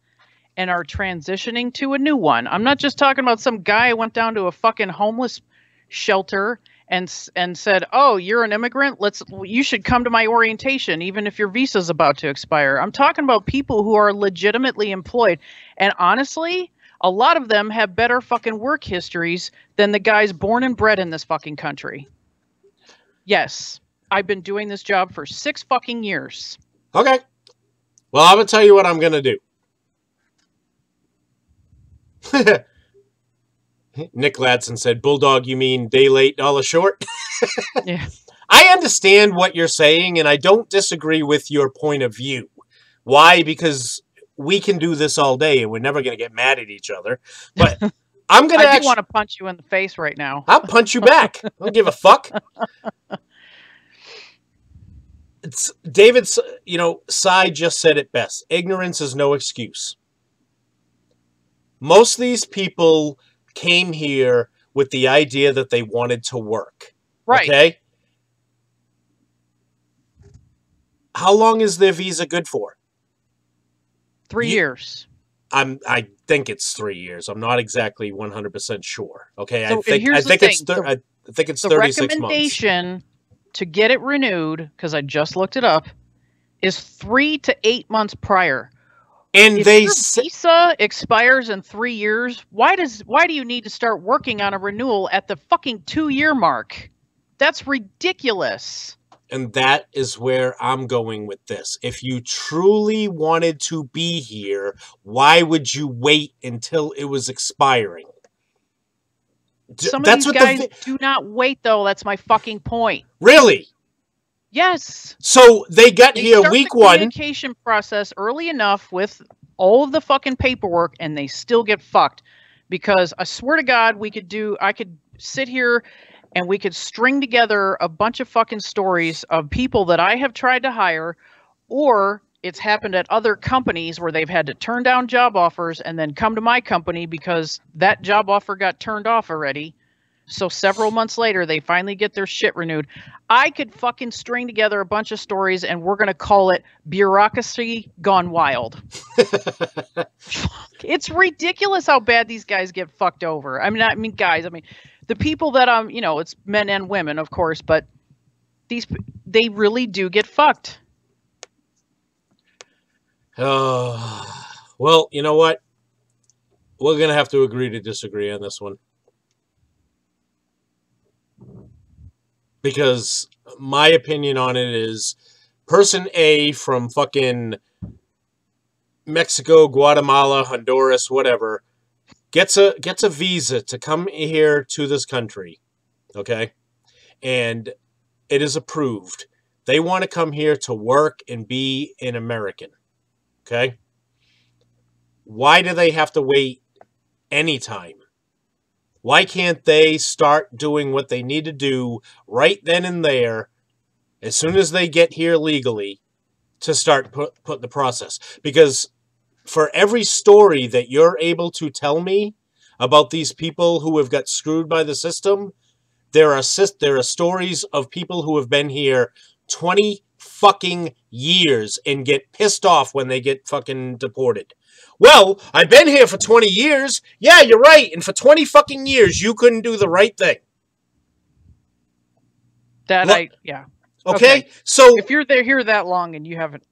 and are transitioning to a new one. I'm not just talking about some guy who went down to a fucking homeless shelter and said, "Oh, you're an immigrant? You should come to my orientation even if your visa's about to expire." I'm talking about people who are legitimately employed. And honestly, a lot of them have better fucking work histories than the guys born and bred in this fucking country. Yes, I've been doing this job for 6 fucking years. Okay. Well, I'm going to tell you what I'm going to do. Nick Ladson said, "Bulldog, you mean day late, dollar short?" Yeah. I understand what you're saying, and I don't disagree with your point of view. Why? Because we can do this all day, and we're never going to get mad at each other. But I'm going to I do want to punch you in the face right now. I'll punch you back. I don't give a fuck. David's, Cy just said it best. Ignorance is no excuse. Most of these people came here with the idea that they wanted to work. Right. Okay? How long is their visa good for? 3 years. I think it's 3 years. I'm not exactly 100% sure. Okay, So, I think it's 36 months. The recommendation to get it renewed, because I just looked it up, is 3 to 8 months prior. And if your visa expires in 3 years, why do you need to start working on a renewal at the fucking 2-year mark? That's ridiculous. And that is where I'm going with this. If you truly wanted to be here, why would you wait until it was expiring? Some of these guys do not wait, though. That's my fucking point. Really? Yes. So they got here week one. Communication process early enough with all of the fucking paperwork, and they still get fucked. Because I swear to God, I could sit here and we could string together a bunch of fucking stories of people that I have tried to hire, or it's happened at other companies where they've had to turn down job offers and then come to my company because that job offer got turned off already. So several months later, they finally get their shit renewed. I could fucking string together a bunch of stories, and we're going to call it Bureaucracy Gone Wild. It's ridiculous how bad these guys get fucked over. I mean, guys, the people that, it's men and women, of course, but they really do get fucked. Well, you know what? We're going to have to agree to disagree on this one. Because my opinion on it is person A from fucking Mexico, Guatemala, Honduras, whatever, gets a visa to come here to this country, okay? And it is approved. They want to come here to work and be an American, okay? Why do they have to wait any time? Why can't they start doing what they need to do right then and there, as soon as they get here legally, to start put the process? Because for every story that you're able to tell me about these people who have got screwed by the system, there are stories of people who have been here 20 fucking years and get pissed off when they get fucking deported. Well, I've been here for 20 years. Yeah, you're right. And for 20 fucking years, you couldn't do the right thing. Yeah. Okay? So if you're here that long and you haven't,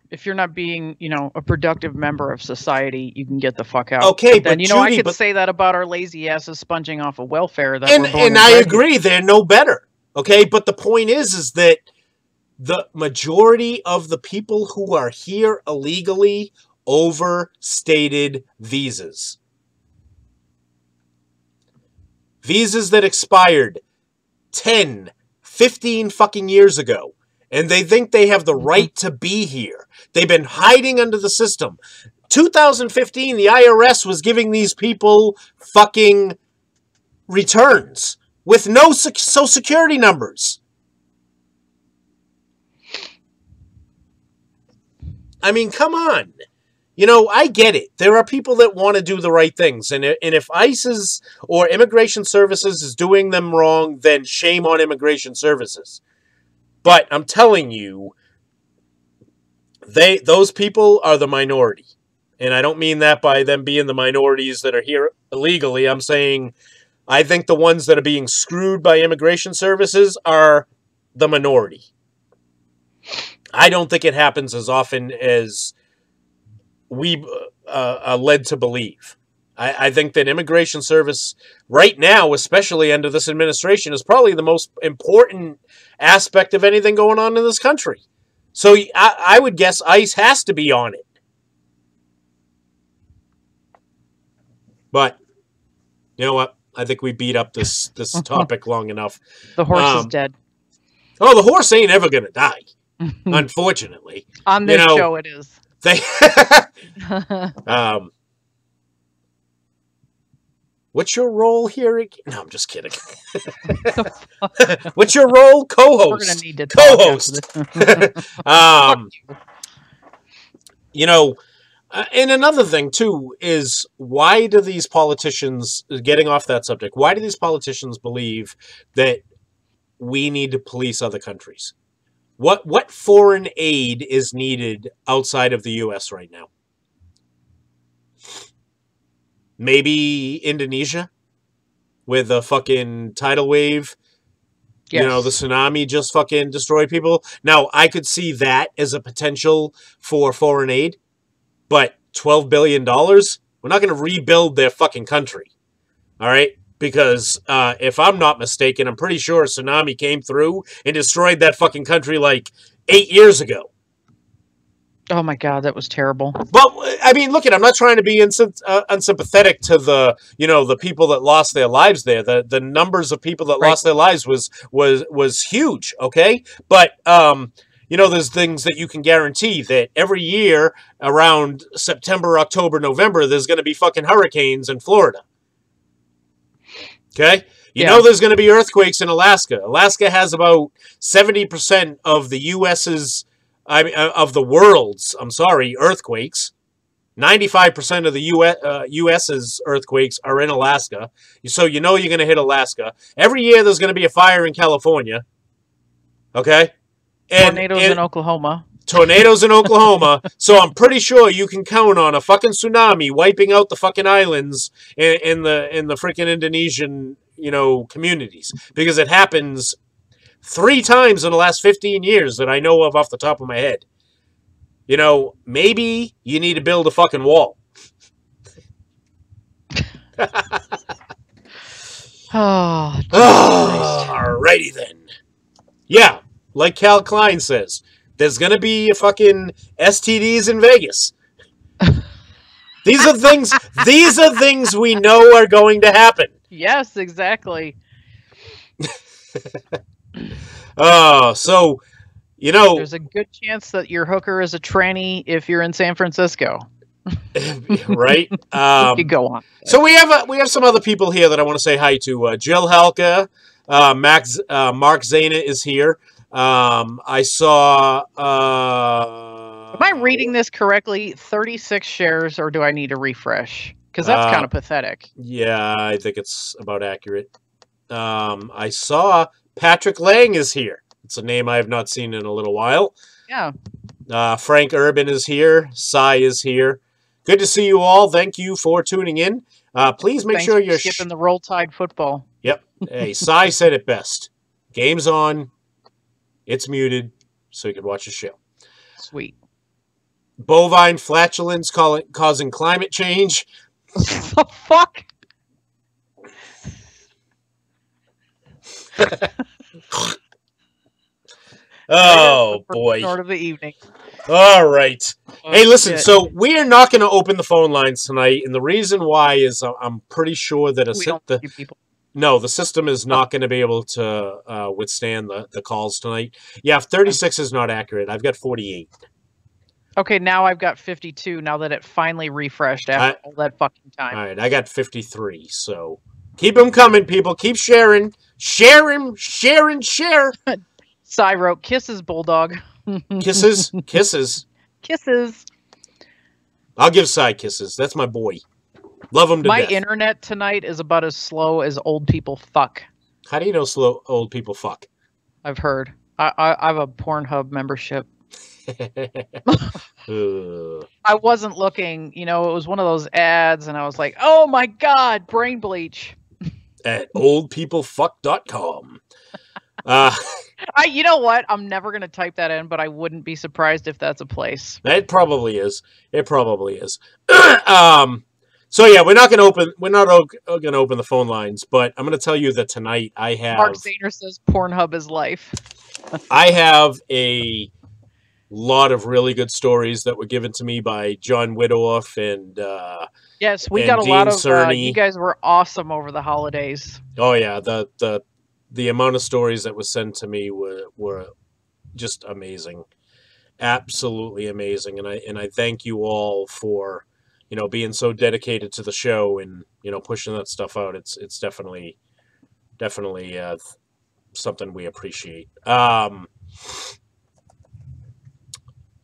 if you're not being, a productive member of society, you can get the fuck out. Okay, but then, Judy, I could say that about our lazy asses sponging off of welfare. And I agree, they're no better. Okay, but the point is that the majority of the people who are here illegally overstated visas. Visas that expired 10, 15 fucking years ago. And they think they have the right to be here. They've been hiding under the system. 2015, the IRS was giving these people fucking returns with no social security numbers. I mean, come on. You know, I get it. There are people that want to do the right things. And if ICE or Immigration Services is doing them wrong, then shame on Immigration Services. But I'm telling you, those people are the minority. And I don't mean that by them being the minorities that are here illegally. I'm saying I think the ones that are being screwed by Immigration Services are the minority. I don't think it happens as often as we are led to believe. I think that Immigration Service right now, especially under this administration, is probably the most important aspect of anything going on in this country. So I would guess ICE has to be on it. But you know what? I think we beat up this topic long enough. The horse is dead. Oh, the horse ain't ever going to die, unfortunately. On this show it is. What's your role here again? No, I'm just kidding. What's your role? Co-host. We're gonna need to Co-host. You know, and another thing too is, why do these politicians, getting off that subject, why do these politicians believe that we need to police other countries? What foreign aid is needed outside of the U.S. right now? Maybe Indonesia with a fucking tidal wave. Yes. You know, the tsunami just fucking destroyed people. Now, I could see that as a potential for foreign aid, but $12 billion? We're not going to rebuild their fucking country. All right? Because if I'm not mistaken, I'm pretty sure a tsunami came through and destroyed that fucking country like 8 years ago. Oh my God, that was terrible. But I mean, look, I'm not trying to be unsympathetic to the people that lost their lives there. The numbers of people that lost their lives was huge. Okay, but there's things that you can guarantee that every year around September, October, November, there's going to be fucking hurricanes in Florida. Okay. You know there's going to be earthquakes in Alaska. Alaska has about 70% of the U.S.'s, of the world's, earthquakes. 95% of the U.S.'s earthquakes are in Alaska. So you're going to hit Alaska. Every year there's going to be a fire in California. Okay? Tornadoes in Oklahoma. Tornadoes in Oklahoma. So I'm pretty sure you can count on a fucking tsunami wiping out the fucking islands in the freaking Indonesian, communities. Because it happens 3 times in the last 15 years that I know of off the top of my head. Maybe you need to build a fucking wall. Alrighty then. Yeah, like Cal Klein says, there's going to be a fucking STDs in Vegas. These are things we know are going to happen. Yes, exactly. So, there's a good chance that your hooker is a tranny if you're in San Francisco. Right? You could go on. So we have some other people here that I want to say hi to. Jill Halka, Mark Zana is here. I saw. Am I reading this correctly? 36 shares, or do I need to refresh? Because that's kind of pathetic. Yeah, I think it's about accurate. I saw Patrick Lang is here. It's a name I have not seen in a little while. Yeah. Frank Urban is here. Cy is here. Good to see you all. Thank you for tuning in. Please make sure you're skipping the Roll Tide football. Yep. Hey, Cy said it best. Game's on. It's muted, so you can watch the show. Sweet. Bovine flatulence causing climate change. The fuck? Oh, boy. Snort of the evening. All right. Oh, hey, listen, shit. so we are not going to open the phone lines tonight, and the reason why is I'm pretty sure that We don't you people. no, the system is not going to be able to withstand the calls tonight. Yeah, 36 is not accurate. I've got 48. Okay, now I've got 52 now that it finally refreshed after all that fucking time. All right, I got 53, so keep them coming, people. Keep sharing. Share him, share and share. Cy wrote, kisses, Bulldog. Kisses, kisses. Kisses. I'll give Cy kisses. That's my boy. Love him to My death. internet tonight is about as slow as old people fuck. How do you know slow old people fuck? I've heard. I have a Pornhub membership. I wasn't looking, it was one of those ads, and I was like, oh my god, brain bleach. At oldpeoplefuck.com. You know what? I'm never going to type that in, but I wouldn't be surprised if that's a place. It probably is. It probably is. So yeah, we're not going to open the phone lines, but I'm going to tell you that tonight I have Mark Zahner says Pornhub is life. I have a lot of really good stories that were given to me by John Widoff and yes, we and got a Dean lot of Cerny. you guys were awesome over the holidays. Oh yeah, the amount of stories that was sent to me were just amazing. Absolutely amazing, and I thank you all for being so dedicated to the show and pushing that stuff out. It's definitely something we appreciate.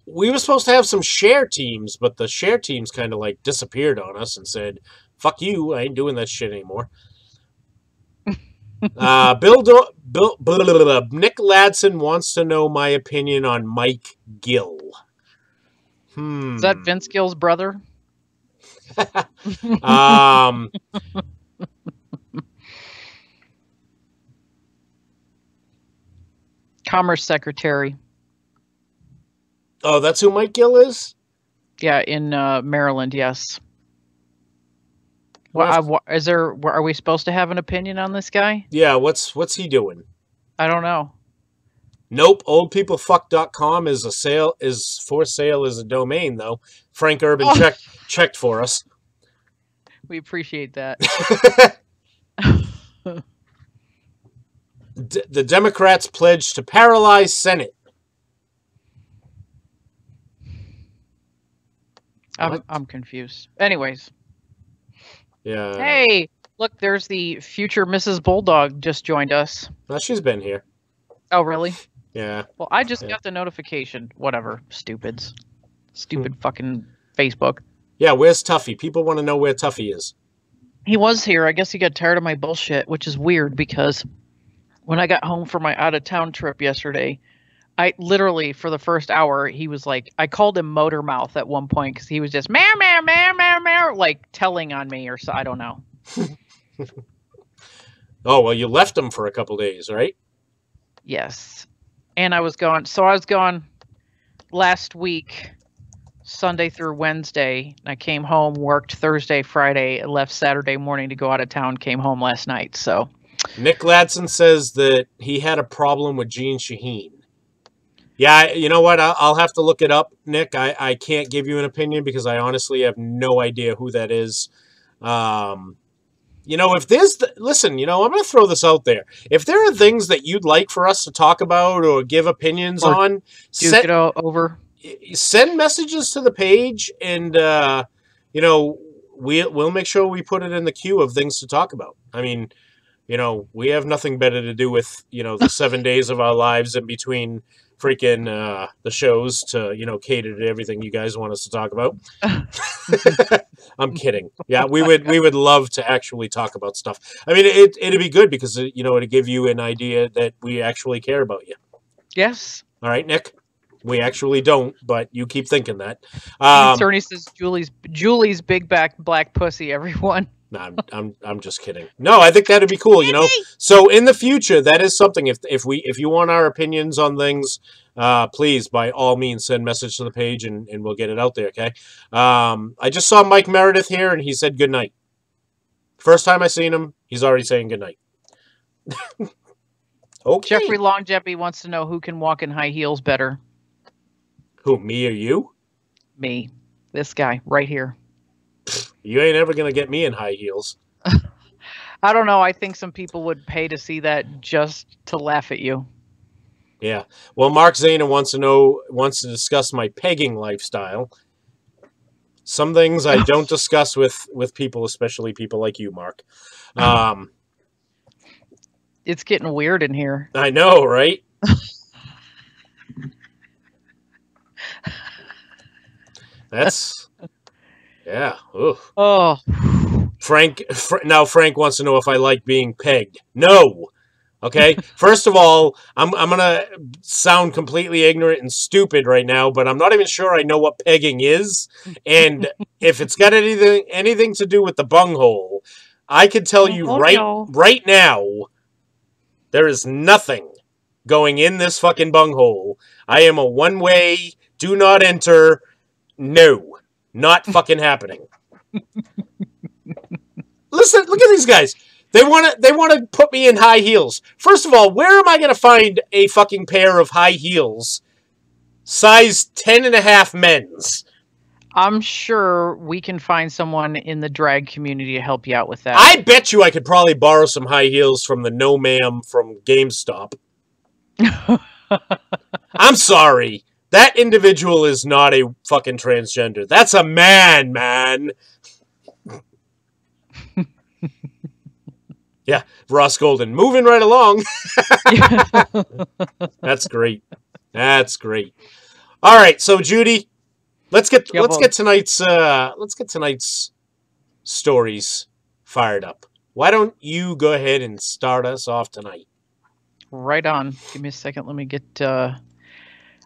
We were supposed to have some share teams, but the share teams kind of like disappeared on us and said, "Fuck you, I ain't doing that shit anymore." Nick Ladson wants to know my opinion on Mike Gill. Is that Vince Gill's brother? Commerce Secretary. Oh, that's who Mike Gill is? Yeah, in Maryland, yes. Are we supposed to have an opinion on this guy? Yeah, what's he doing? I don't know. Nope, oldpeoplefuck.com is for sale as a domain though. Frank Urban checked for us. We appreciate that. The Democrats pledged to paralyze Senate. I'm confused. Anyways. Yeah. Hey, look, there's the future Mrs. Bulldog just joined us. Well, she's been here. Oh, really? Yeah. Well, I just got the notification. Whatever. Stupids. Stupid fucking Facebook. Yeah, where's Tuffy? People want to know where Tuffy is. He was here. I guess he got tired of my bullshit, which is weird because when I got home from my out-of-town trip yesterday, I literally, for the first hour, he was like, I called him Motor Mouth at one point because he was just meow, meow, meow, meow, meow, like telling on me or so. I don't know. Oh, well, you left him for a couple days, right? Yes. And I was gone. So I was gone last week, Sunday through Wednesday. I came home, worked Thursday, Friday, left Saturday morning to go out of town, came home last night. So Nick Ladson says that he had a problem with Gene Shaheen. Yeah, you know what? I'll have to look it up, Nick. I can't give you an opinion because I honestly have no idea who that is. If there's... Listen, I'm going to throw this out there. If there are things that you'd like for us to talk about or give opinions on... Duke it over. Send messages to the page and, we'll make sure we put it in the queue of things to talk about. I mean, we have nothing better to do with, the 7 days of our lives in between freaking the shows to cater to everything you guys want us to talk about. I'm kidding. Yeah, we would love to actually talk about stuff. I mean, it'd be good because it'd give you an idea that we actually care about you. Yes. All right, Nick. We actually don't, but you keep thinking that. Cerny says Julie's big back black pussy. Everyone. No, I'm just kidding. No, I think that'd be cool. So in the future, that is something. If you want our opinions on things, please by all means send message to the page and we'll get it out there. Okay. I just saw Mike Meredith here and he said good night. First time I seen him, he's already saying good night. Okay. Jeffrey Longjeppy wants to know who can walk in high heels better. Who, me or you? Me. This guy right here. You ain't ever going to get me in high heels. I don't know. I think some people would pay to see that just to laugh at you. Yeah. Well, Mark Zana wants to discuss my pegging lifestyle. Some things I don't discuss with people, especially people like you, Mark. It's getting weird in here. I know, right? That's, yeah. Oof. Oh. Frank wants to know if I like being pegged. No. Okay. First of all, I'm gonna sound completely ignorant and stupid right now, but I'm not even sure I know what pegging is, and if it's got anything to do with the bunghole, I can tell you right now, there is nothing going in this fucking bunghole. I am a one-way, do not enter. No, not fucking happening. Listen, look at these guys. They want to put me in high heels. First of all, where am I going to find a fucking pair of high heels size 10.5 men's? I'm sure we can find someone in the drag community to help you out with that. I bet you I could probably borrow some high heels from the No Ma'am from GameStop. I'm sorry. That individual is not a fucking transgender. That's a man. Yeah, Ross Golden. Moving right along. That's great. That's great. All right, so Judy, let's get tonight's stories fired up. Why don't you go ahead and start us off tonight? Right on. Give me a second. Let me get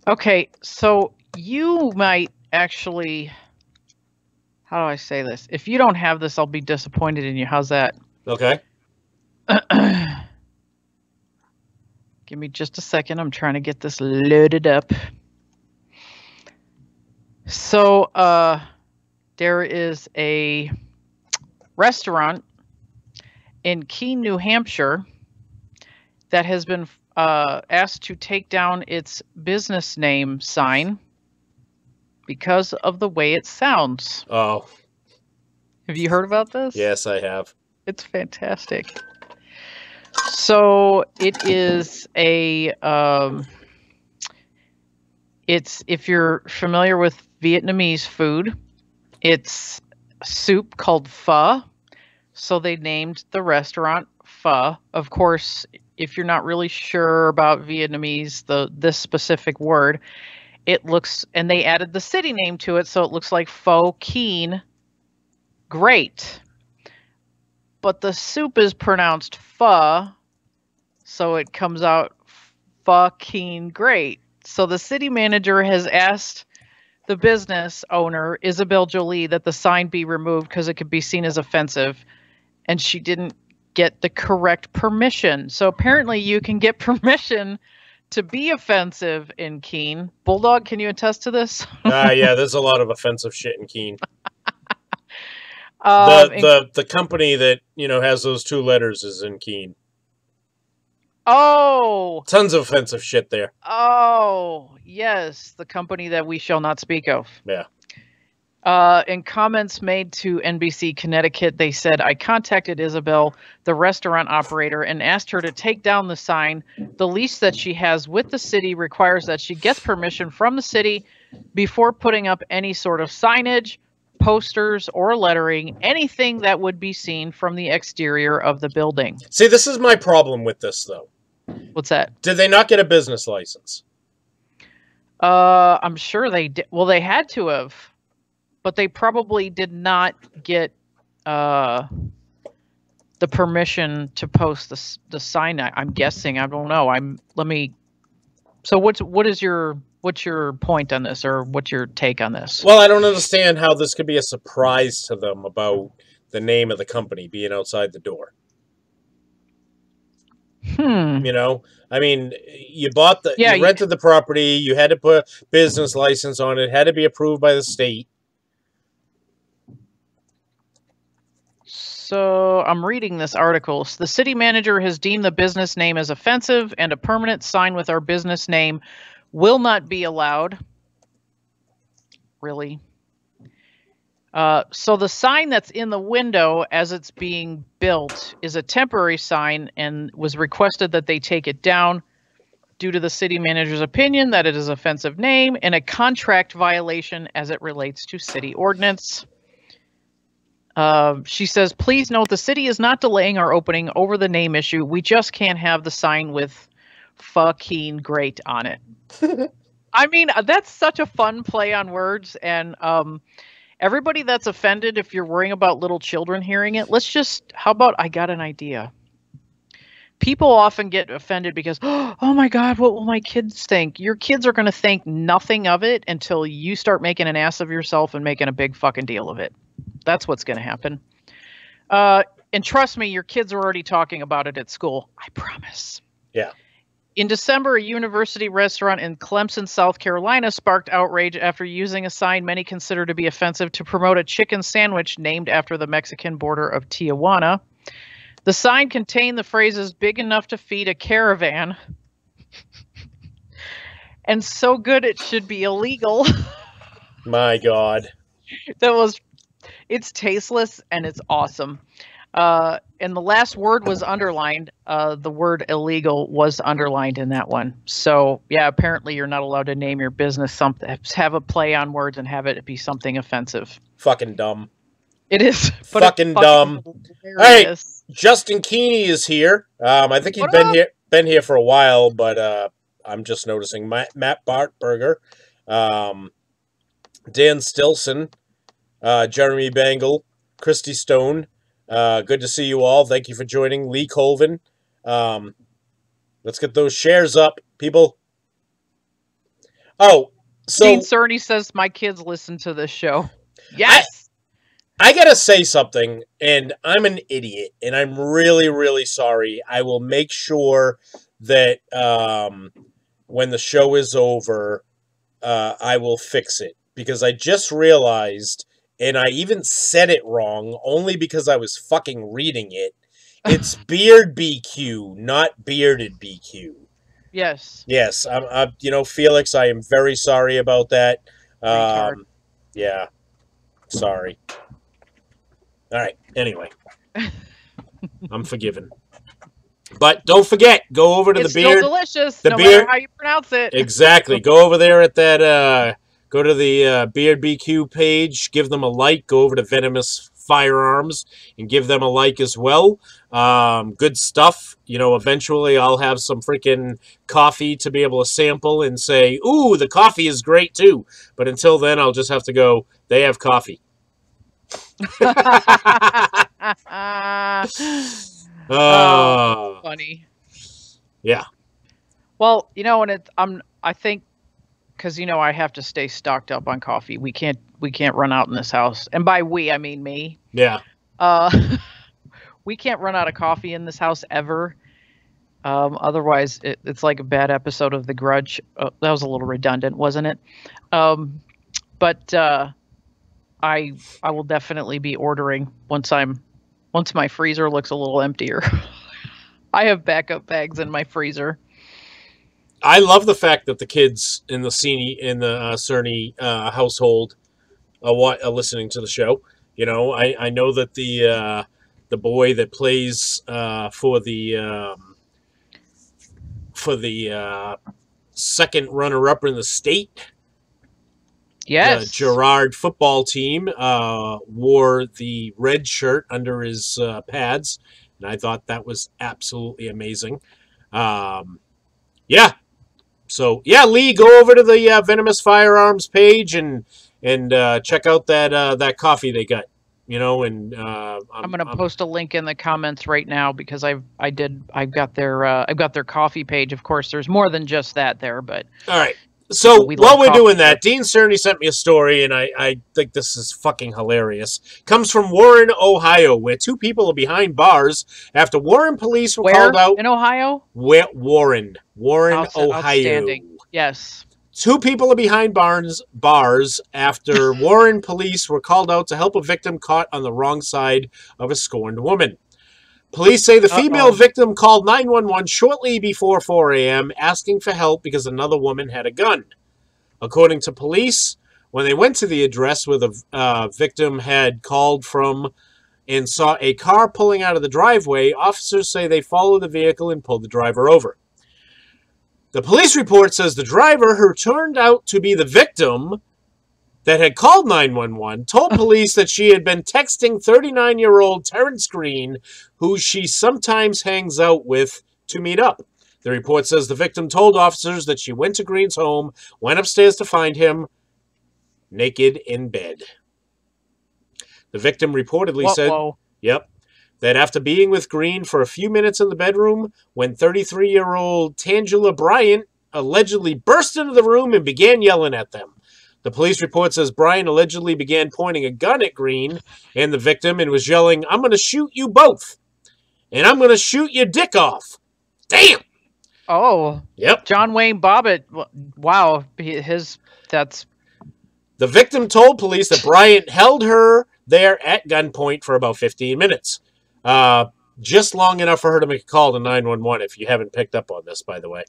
okay, so you might actually, how do I say this? If you don't have this, I'll be disappointed in you. How's that? Okay. Give me just a second. I'm trying to get this loaded up. So, there is a restaurant in Keene, New Hampshire that has been asked to take down its business name sign because of the way it sounds. Oh. Have you heard about this? Yes, I have. It's fantastic. So it is a, it's, if you're familiar with Vietnamese food, it's soup called pho. So they named the restaurant Pho. Of course, if you're not really sure about Vietnamese, this specific word, it looks, and they added the city name to it, so it looks like Pho Keene. Great. But the soup is pronounced pho, so it comes out fucking great. So the city manager has asked the business owner, Isabel Jolie, that the sign be removed because it could be seen as offensive, and she didn't get the correct permission. So apparently you can get permission to be offensive in Keene. Bulldog, can you attest to this? Yeah, there's a lot of offensive shit in Keene. The company that, has those two letters is in Keene. Oh! Tons of offensive shit there. Oh, yes. The company that we shall not speak of. Yeah. In comments made to NBC Connecticut, they said, I contacted Isabel, the restaurant operator, and asked her to take down the sign. The lease that she has with the city requires that she gets permission from the city before putting up any sort of signage, posters, or lettering, anything that would be seen from the exterior of the building. See, this is my problem with this, though. What's that? Did they not get a business license? I'm sure they did. Well, they had to have, but they probably did not get the permission to post the sign. I'm guessing. I don't know. So what's your point on this, or what's your take on this? Well, I don't understand how this could be a surprise to them about the name of the company being outside the door. I mean, you rented the property, you had to put a business license on it, had to be approved by the state. So I'm reading this article. So the city manager has deemed the business name as offensive, and a permanent sign with our business name will not be allowed. Really? So the sign that's in the window as it's being built is a temporary sign and was requested that they take it down due to the city manager's opinion that it is an offensive name and a contract violation as it relates to city ordinance. She says, please note the city is not delaying our opening over the name issue. We just can't have the sign with fucking great on it. I mean, that's such a fun play on words. And everybody that's offended, if you're worrying about little children hearing it, how about I got an idea? People often get offended because, oh my God, what will my kids think? Your kids are going to think nothing of it until you start making an ass of yourself and making a big fucking deal of it. That's what's going to happen. And trust me, your kids are already talking about it at school. I promise. Yeah. In December, a university restaurant in Clemson, South Carolina sparked outrage after using a sign many consider to be offensive to promote a chicken sandwich named after the Mexican border of Tijuana. The sign contained the phrases big enough to feed a caravan and so good it should be illegal. My God. It's tasteless and it's awesome. And the last word was underlined. The word illegal was underlined in that one. So yeah, apparently you're not allowed to name your business something, have a play on words and have it be something offensive. Fucking dumb. It is. But fucking dumb. Hey, Justin Keeney is here. I think he's been here for a while, but I'm just noticing Matt Bartberger, Dan Stilson, Jeremy Bangle, Christy Stone. Good to see you all. Thank you for joining. Lee Colvin. Let's get those shares up, people. Oh, so Dean Cerny says my kids listen to this show. Yes. I gotta say something, and I'm an idiot, and I'm really, really sorry. I will make sure that when the show is over, I will fix it. Because I just realized, and I even said it wrong, only because I was fucking reading it. It's Beard BQ, not Bearded BQ. Yes. Yes, Felix, I am very sorry about that. Yeah, sorry. All right, anyway. I'm forgiven. But don't forget, go over to the Beard. It's still delicious, no matter how you pronounce it. Exactly. Go over there at that, go to the Beard BQ page, give them a like, go over to Venomous Firearms and give them a like as well. Good stuff. Eventually I'll have some freaking coffee to be able to sample and say, ooh, the coffee is great too. But until then, I'll just have to go, they have coffee. Oh, funny. Yeah. Well, I think because I have to stay stocked up on coffee. We can't run out in this house, and by we I mean me. Yeah. We can't run out of coffee in this house ever. Otherwise, it's like a bad episode of The Grudge. That was a little redundant, wasn't it? But I will definitely be ordering once my freezer looks a little emptier. I have backup bags in my freezer. I love the fact that the kids in the Cerny household are listening to the show. I know that the boy that plays for the second runner-up in the state, yes, the Girard football team, wore the red shirt under his pads, and I thought that was absolutely amazing. Yeah. So, yeah, Lee, go over to the Venomous Firearms page and check out that coffee they got. I'm going to post a link in the comments right now because I've got their coffee page. Of course, there's more than just that there, but all right. So while we're doing that, Dean Cerny sent me a story, and I think this is fucking hilarious. Comes from Warren, Ohio, where 2 people are behind bars after Warren police were called out. In Ohio? Warren, Ohio. Outstanding. Yes. 2 people are behind bars after Warren police were called out to help a victim caught on the wrong side of a scorned woman. Police say the female victim called 911 shortly before 4 a.m. asking for help because another woman had a gun. According to police, when they went to the address where the victim had called from and saw a car pulling out of the driveway, officers say they followed the vehicle and pulled the driver over. The police report says the driver, who turned out to be the victim that had called 911, told police that she had been texting 39-year-old Terrence Green, who she sometimes hangs out with, to meet up. The report says the victim told officers that she went to Green's home, went upstairs to find him naked in bed. The victim reportedly said, that after being with Green for a few minutes in the bedroom, when 33-year-old Tangela Bryant allegedly burst into the room and began yelling at them. The police report says Bryant allegedly began pointing a gun at Green and the victim and was yelling, "I'm going to shoot you both, and I'm going to shoot your dick off." Damn! Oh. Yep. John Wayne Bobbitt. Wow. That's... The victim told police that Bryant held her there at gunpoint for about 15 minutes. Just long enough for her to make a call to 911, if you haven't picked up on this, by the way.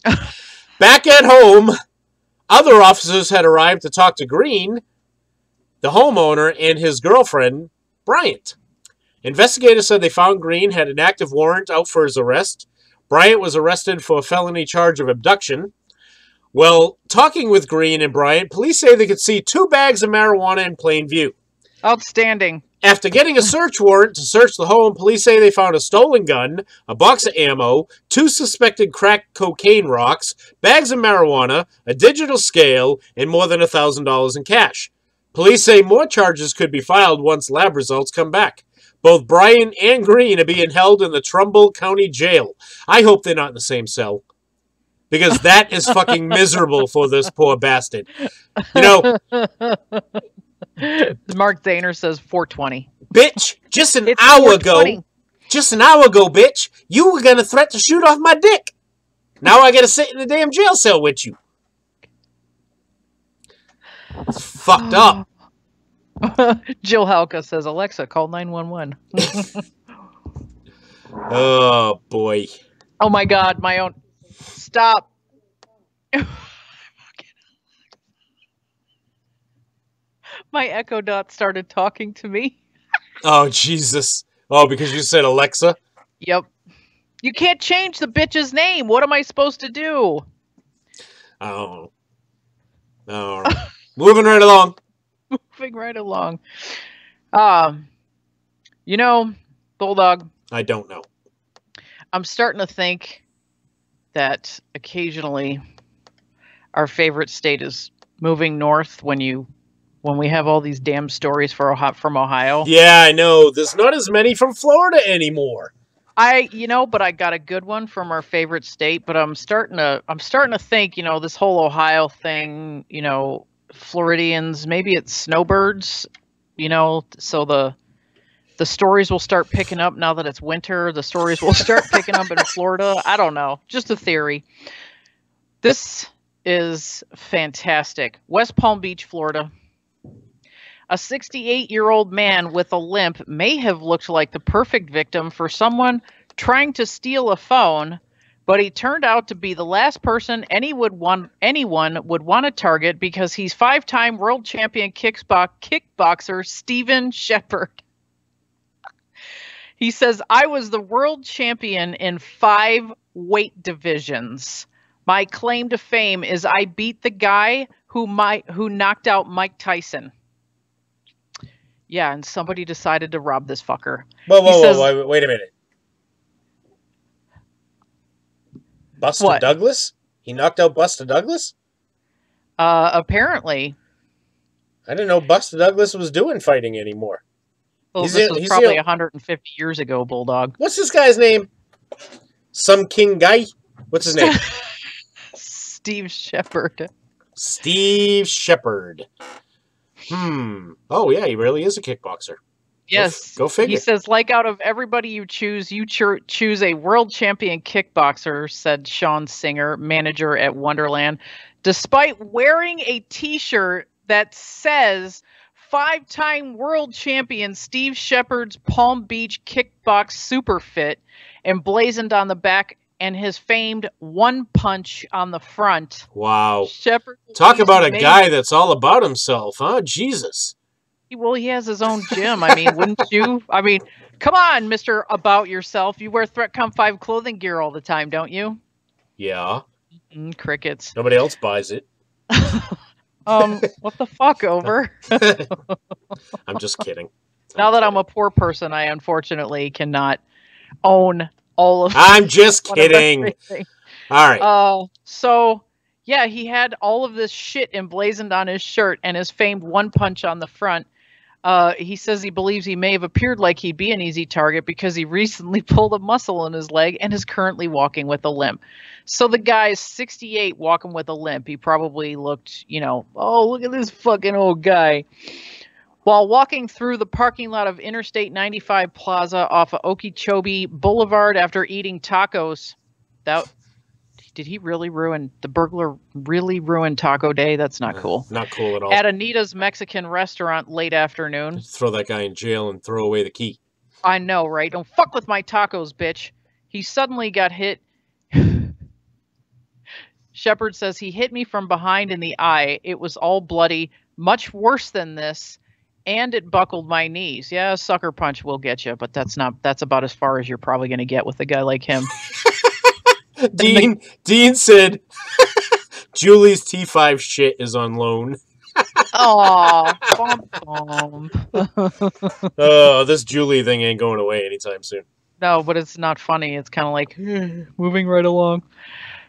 Back at home, other officers had arrived to talk to Green, the homeowner, and his girlfriend, Bryant. Investigators said they found Green had an active warrant out for his arrest. Bryant was arrested for a felony charge of abduction. Well, talking with Green and Bryant, police say they could see 2 bags of marijuana in plain view. Outstanding. After getting a search warrant to search the home, police say they found a stolen gun, a box of ammo, 2 suspected crack cocaine rocks, bags of marijuana, a digital scale, and more than $1,000 in cash. Police say more charges could be filed once lab results come back. Both Bryant and Green are being held in the Trumbull County Jail. I hope they're not in the same cell, because that is fucking miserable for this poor bastard. You know... Mark Zahner says 420. Bitch, just an hour ago, bitch, you were going to threat to shoot off my dick. Now I got to sit in the damn jail cell with you. It's fucked up. Jill Halka says, Alexa, call 911. Oh, boy. Oh, my God. My own... Stop. My Echo Dot started talking to me. Oh, Jesus. Oh, because you said Alexa? Yep. You can't change the bitch's name. What am I supposed to do? Oh. All right. Moving right along. Moving right along. You know, Bulldog. I don't know. I'm starting to think that occasionally our favorite state is moving north when we have all these damn stories from Ohio. Yeah, I know. There's not as many from Florida anymore. But I got a good one from our favorite state, but I'm starting to think, this whole Ohio thing, Floridians, maybe it's snowbirds, so the stories will start picking up now that it's winter. The stories will start picking up in Florida. I don't know. Just a theory. This is fantastic. West Palm Beach, Florida. A 68-year-old man with a limp may have looked like the perfect victim for someone trying to steal a phone, but he turned out to be the last person anyone would want to target because he's 5-time world champion kickboxer Steven Shepard. He says, I was the world champion in 5 weight divisions. My claim to fame is I beat the guy who knocked out Mike Tyson. Yeah, and somebody decided to rob this fucker. Whoa, wait a minute. Buster Douglas? He knocked out Buster Douglas? Apparently. I didn't know Buster Douglas was doing fighting anymore. Well, this was probably 150 years ago, Bulldog. What's this guy's name? Some king guy? What's his name? Steve Shepard. Steve Shepard. Oh, yeah, he really is a kickboxer. Yes. Go figure. He says, like out of everybody you choose a world champion kickboxer, said Sean Singer, manager at Wonderland. despite wearing a t-shirt that says 5-time world champion Steve Shepard's Palm Beach Kickbox Super Fit emblazoned on the back and his famed one punch on the front. Wow. Shepard Talk about a guy that's all about himself, huh? Jesus. Well, he has his own gym. I mean, wouldn't you? I mean, come on, Mr. About Yourself. You wear Threatcon 5 clothing gear all the time, don't you? Yeah. Crickets. Nobody else buys it. What the fuck, Over? I'm just kidding. Now that I'm a poor person, I unfortunately cannot own all of. I'm just kidding. All right. So yeah, he had all of this shit emblazoned on his shirt and his famed one punch on the front. He says he believes he may have appeared like he'd be an easy target because he recently pulled a muscle in his leg and is currently walking with a limp. So the guy's 68 walking with a limp. He probably looked, oh, look at this fucking old guy. While walking through the parking lot of Interstate 95 Plaza off of Okeechobee Boulevard after eating tacos. Did he really ruin, the burglar really ruined Taco Day? That's not cool. Not cool at all. At Anita's Mexican restaurant late afternoon. Throw that guy in jail and throw away the key. I know, right? Don't fuck with my tacos, bitch. He suddenly got hit. Shepard says he hit me from behind in the eye. It was all bloody, much worse than this, and it buckled my knees. Yeah, a sucker punch will get you, but that's about as far as you're probably going to get with a guy like him. Dean said, Julie's T5 shit is on loan. Aw, this Julie thing ain't going away anytime soon. No, but it's not funny. It's kind of like moving right along.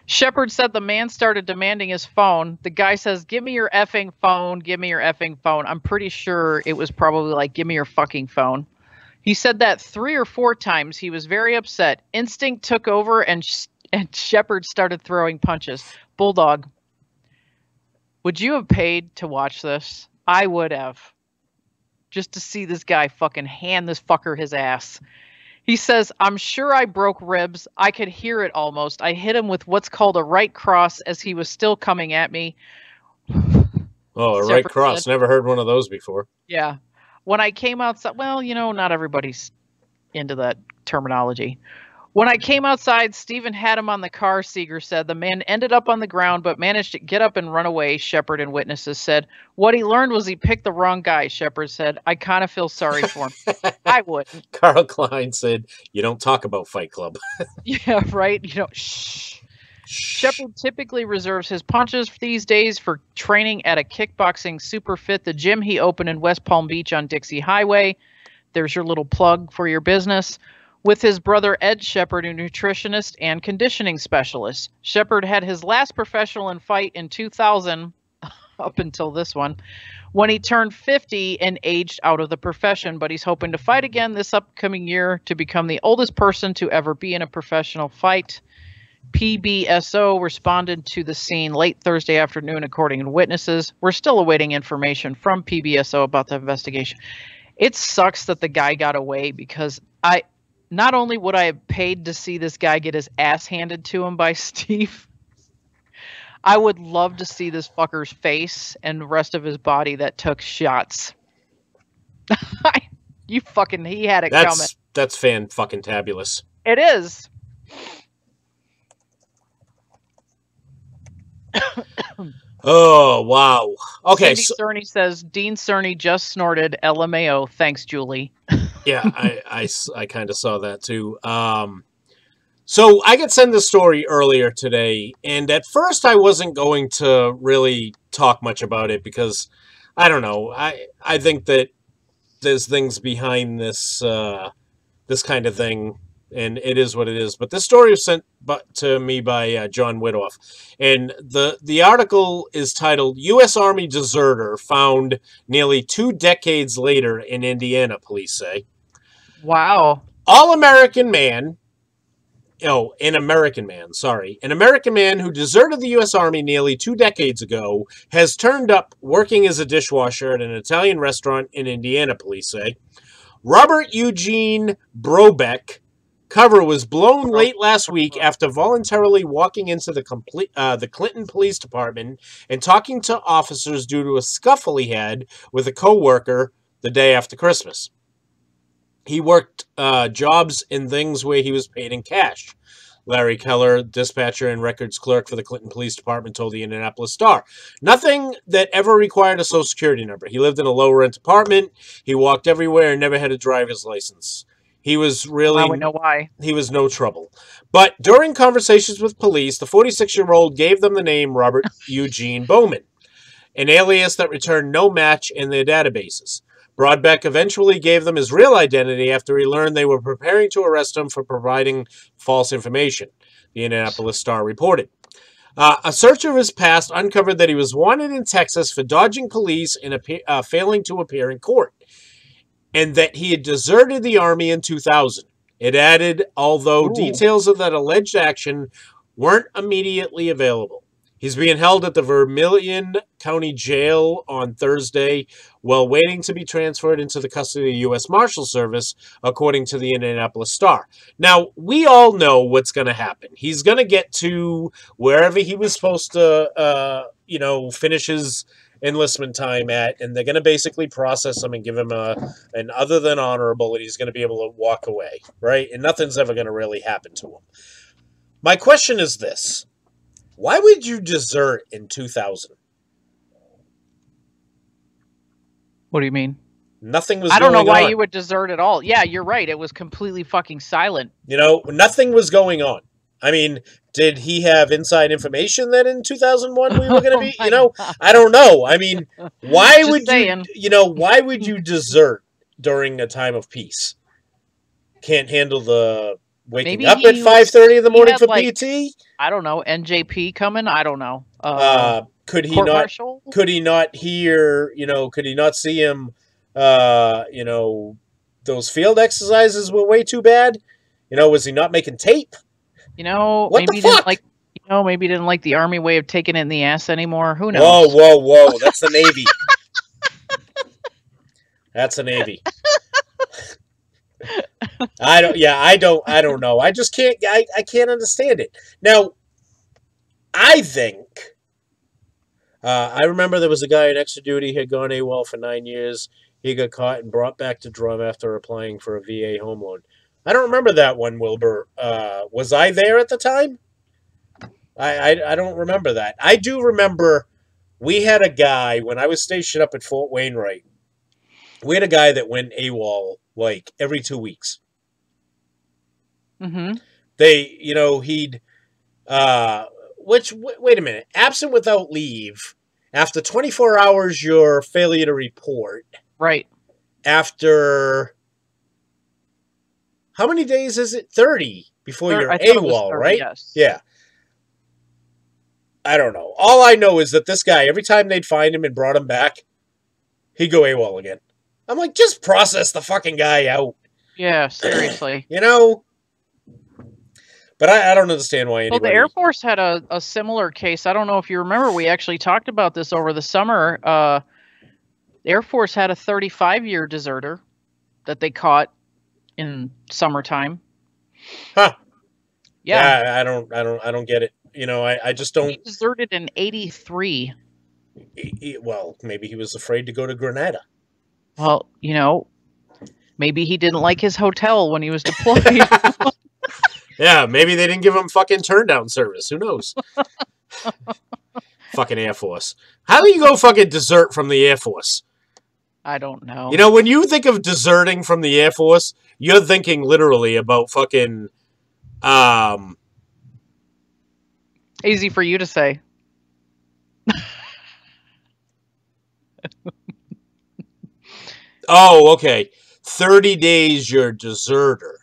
Shepard said the man started demanding his phone. The guy says, give me your effing phone. Give me your effing phone. I'm pretty sure it was probably like, give me your fucking phone. He said that 3 or 4 times. He was very upset. Instinct took over and Shepard started throwing punches. Bulldog, would you have paid to watch this? I would have. Just to see this guy fucking hand this fucker his ass. He says, I'm sure I broke ribs. I could hear it almost. I hit him with what's called a right cross as he was still coming at me. Oh, a right cross. Never heard one of those before. Yeah. When I came outside, well, not everybody's into that terminology. When I came outside, Stephen had him on the car, Seeger said. The man ended up on the ground, but managed to get up and run away, Shepard and witnesses said. What he learned was he picked the wrong guy, Shepard said. I kind of feel sorry for him. I would. Carl Klein said, you don't talk about Fight Club. Yeah, right? Shh. Shepard typically reserves his punches these days for training at a kickboxing super fit, the gym he opened in West Palm Beach on Dixie Highway. There's your little plug for your business. With his brother Ed Shepard, a nutritionist and conditioning specialist. Shepard had his last professional fight in 2000, up until this one, when he turned 50 and aged out of the profession, but he's hoping to fight again this upcoming year to become the oldest person to ever be in a professional fight. PBSO responded to the scene late Thursday afternoon, according to witnesses. We're still awaiting information from PBSO about the investigation. It sucks that the guy got away because not only would I have paid to see this guy get his ass handed to him by Steve, I would love to see this fucker's face and the rest of his body that took shots. He had it coming. That's fan-fucking-tabulous. It is. Oh, wow. Okay. Cindy Cerny says, Dean Cerny just snorted LMAO. Thanks, Julie. Yeah, I kind of saw that too. So I got sent the story earlier today, and at first I wasn't going to really talk much about it because, I don't know, I think that there's things behind this this kind of thing, and it is what it is. But this story was sent to me by John Widoff, and the article is titled, U.S. Army Deserter Found Nearly 2 Decades Later in Indiana, police say. Wow. An American man who deserted the U.S. Army nearly 2 decades ago has turned up working as a dishwasher at an Italian restaurant in Indiana, police say. Robert Eugene Brobeck cover was blown late last week after voluntarily walking into the Clinton Police Department and talking to officers due to a scuffle he had with a coworker the day after Christmas. He worked jobs and things where he was paid in cash. Larry Keller, dispatcher and records clerk for the Clinton Police Department, told the Indianapolis Star. Nothing that ever required a social security number. He lived in a low-rent apartment. He walked everywhere and never had a driver's license. He was really... I would know why. He was no trouble. But during conversations with police, the 46-year-old gave them the name Robert Eugene Bowman, an alias that returned no match in their databases. Broadbeck eventually gave them his real identity after he learned they were preparing to arrest him for providing false information, the Indianapolis Star reported. A search of his past uncovered that he was wanted in Texas for dodging police and failing to appear in court, and that he had deserted the Army in 2000. It added, although details of that alleged action weren't immediately available. He's being held at the Vermilion County Jail on Thursday while waiting to be transferred into the custody of the U.S. Marshal Service, according to the Indianapolis Star. Now, we all know what's going to happen. He's going to get to wherever he was supposed to, finish his enlistment time at, and they're going to basically process him and give him an other than honorable, and he's going to be able to walk away, right? And nothing's ever going to really happen to him. My question is this. Why would you desert in 2000? What do you mean? Nothing was I don't going know why on. you would desert at all. Yeah, you're right. It was completely fucking silent. Nothing was going on. I mean, did he have inside information that in 2001 we were going to be, I don't know. I mean, why would why would you desert during a time of peace? Can't handle the waking up at 5:30 in the morning for PT? I don't know, NJP coming? I don't know. Could he Marshal? Could he not hear, could he not see him, those field exercises were way too bad? Was he not making tape? What maybe the fuck? Maybe he didn't like the Army way of taking it in the ass anymore. Who knows? Whoa. That's the Navy. That's the Navy. I don't know. I just can't, I can't understand it. Now, I think, I remember there was a guy in extra duty who had gone AWOL for 9 years. He got caught and brought back to drum after applying for a VA home loan. I don't remember that one, Wilbur. Was I there at the time? I don't remember that. I do remember we had a guy, when I was stationed up at Fort Wainwright, we had a guy that went AWOL like every 2 weeks. Mm-hmm. He'd, wait a minute, absent without leave, after 24 hours, your failure to report. Right. After, how many days is it? 30 before you're AWOL, 30, right? Yes. Yeah. I don't know. All I know is that this guy, every time they'd find him and brought him back, he'd go AWOL again. I'm like, just process the fucking guy out. Yeah, seriously. But I don't understand why anybody... Well, the Air Force had a similar case. I don't know if you remember. We actually talked about this over the summer. The Air Force had a 35-year deserter that they caught in summertime. Huh. Yeah. I don't get it. I just don't... He deserted in 83. Well, maybe he was afraid to go to Grenada. Well, maybe he didn't like his hotel when he was deployed. Yeah, maybe they didn't give him fucking turn-down service. Who knows? Fucking Air Force. How do you go fucking desert from the Air Force? I don't know. When you think of deserting from the Air Force, you're thinking literally about fucking... Easy for you to say. Oh, okay. 30 days you're deserter.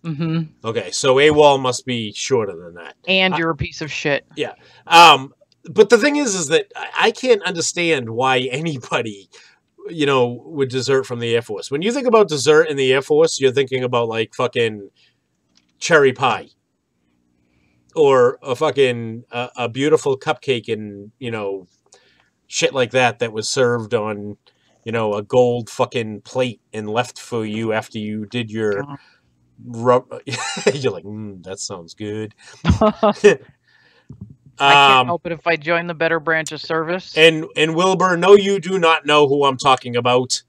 Mm-hmm. Okay, so AWOL must be shorter than that. And you're a piece of shit. Yeah. But the thing is that I can't understand why anybody, would desert from the Air Force. When you think about desert in the Air Force, you're thinking about like fucking cherry pie. Or a fucking, a beautiful cupcake and, shit like that was served on, a gold fucking plate and left for you after you did your You're like, that sounds good. I can't help it if I join the better branch of service. And Wilbur, no, you do not know who I'm talking about.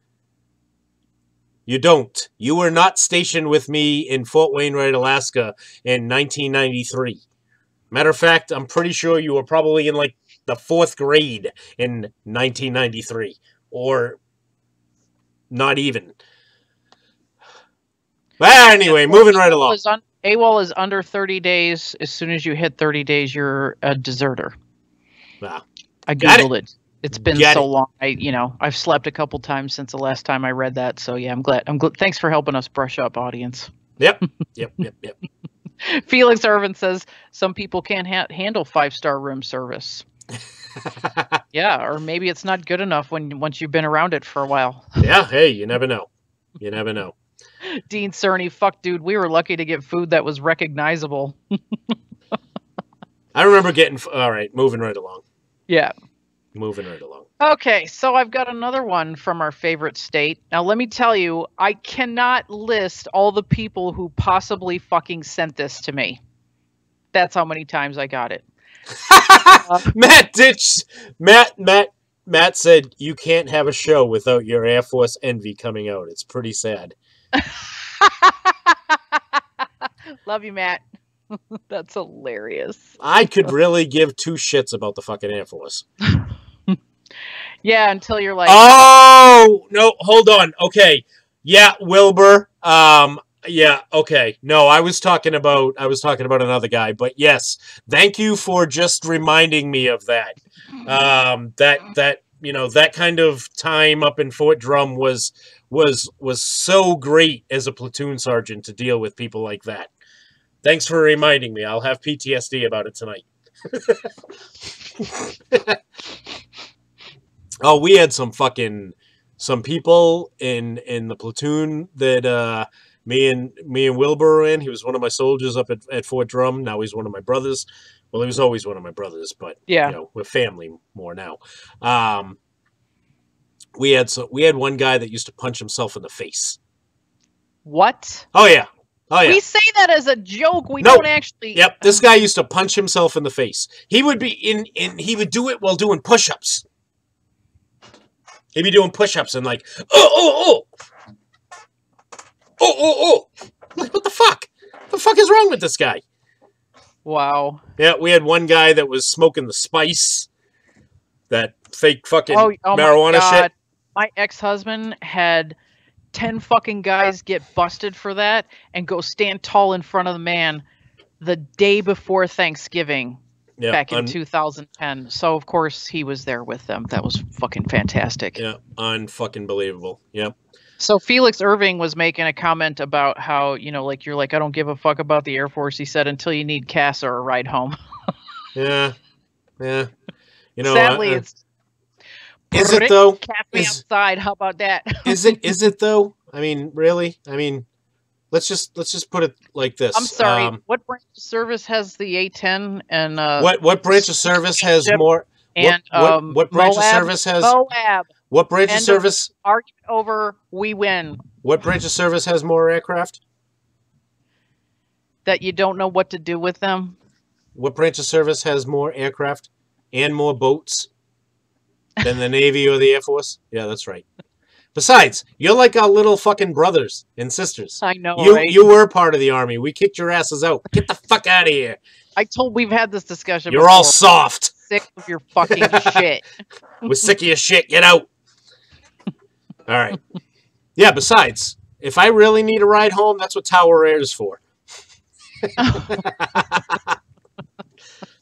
You don't. You were not stationed with me in Fort Wainwright, Alaska in 1993. Matter of fact, I'm pretty sure you were probably in like the 4th grade in 1993. Or not even. Well, anyway, moving right along. AWOL is under 30 days. As soon as you hit 30 days, you're a deserter. Wow. I Googled it. It's been so long. I've slept a couple times since the last time I read that. So yeah, I'm glad. Thanks for helping us brush up, audience. Yep. Felix Irvin says some people can't handle 5-star room service. Yeah, or maybe it's not good enough once you've been around it for a while. Yeah, hey, you never know. You never know. Dean Cerny, fuck, dude, we were lucky to get food that was recognizable. I remember getting... All right, moving right along. Yeah. Moving right along. Okay, so I've got another one from our favorite state. Now, let me tell you, I cannot list all the people who possibly fucking sent this to me. That's how many times I got it. Matt said you can't have a show without your Air Force envy coming out. It's pretty sad. Love you, Matt. That's hilarious. I could really give 2 shits about the fucking Air Force. Yeah, until you're like, oh no, hold on. Okay, yeah, Wilbur. Yeah, okay. No, I was talking about another guy. But yes, thank you for just reminding me of that. That kind of time up in Fort Drum was so great as a platoon sergeant to deal with people like that. Thanks for reminding me. I'll have PTSD about it tonight. Oh, we had some people in the platoon that me and Wilbur were in. He was one of my soldiers up at Fort Drum. Now he's one of my brothers. Well, he was always one of my brothers, but yeah, we're family more now. We had one guy that used to punch himself in the face. What? Oh yeah. Oh yeah. We say that as a joke. We don't actually. Yep. This guy used to punch himself in the face. He would be he would do it while doing push-ups. He'd be doing push-ups and like, oh. Like, what the fuck? What the fuck is wrong with this guy? Wow. Yeah, we had one guy that was smoking the spice. That fake fucking marijuana shit. My ex-husband had 10 fucking guys get busted for that and go stand tall in front of the man the day before Thanksgiving. Yeah, back in 2010. So, of course, he was there with them. That was fucking fantastic. Yeah, unfucking believable. Yep. So, Felix Irving was making a comment about how, you're like, I don't give a fuck about the Air Force. He said, until you need CASA or a ride home. Yeah. Sadly, it's... Is it, though? Cap me outside. How about that? Is it, though? I mean, really? I mean... Let's just put it like this. I'm sorry. What branch of service has the A-10 and what branch of service has more? And what branch of service has Moab? What branch of service? Argument over. We win. What branch of service has more aircraft? That you don't know what to do with them. What branch of service has more aircraft and more boats than the Navy or the Air Force? Yeah, that's right. Besides, you're like our little fucking brothers and sisters. I know, right? You were part of the Army. We kicked your asses out. Get the fuck out of here. We've had this discussion You're before. all soft. Sick of your fucking shit. We're sick of your shit. Get out. All right. Yeah, besides, if I really need a ride home, that's what Tower Air is for.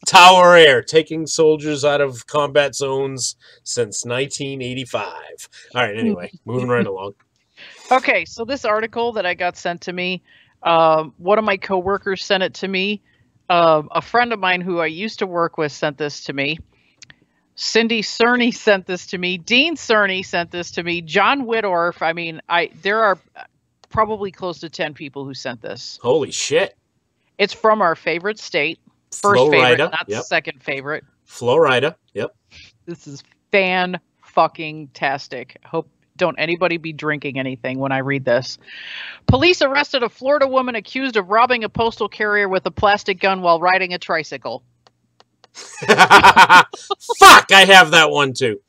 Tower Air, taking soldiers out of combat zones since 1985. All right, anyway, moving right along. Okay, so this article that I got sent to me, one of my coworkers sent it to me. A friend of mine who I used to work with sent this to me. Cindy Cerny sent this to me. Dean Cerny sent this to me. John Whittorf. I mean, there are probably close to 10 people who sent this. Holy shit. It's from our favorite state. First Florida, favorite, not second favorite. Florida, yep. This is fan-fucking-tastic. I hope don't anybody be drinking anything when I read this. Police arrested a Florida woman accused of robbing a postal carrier with a plastic gun while riding a tricycle. Fuck, I have that one too.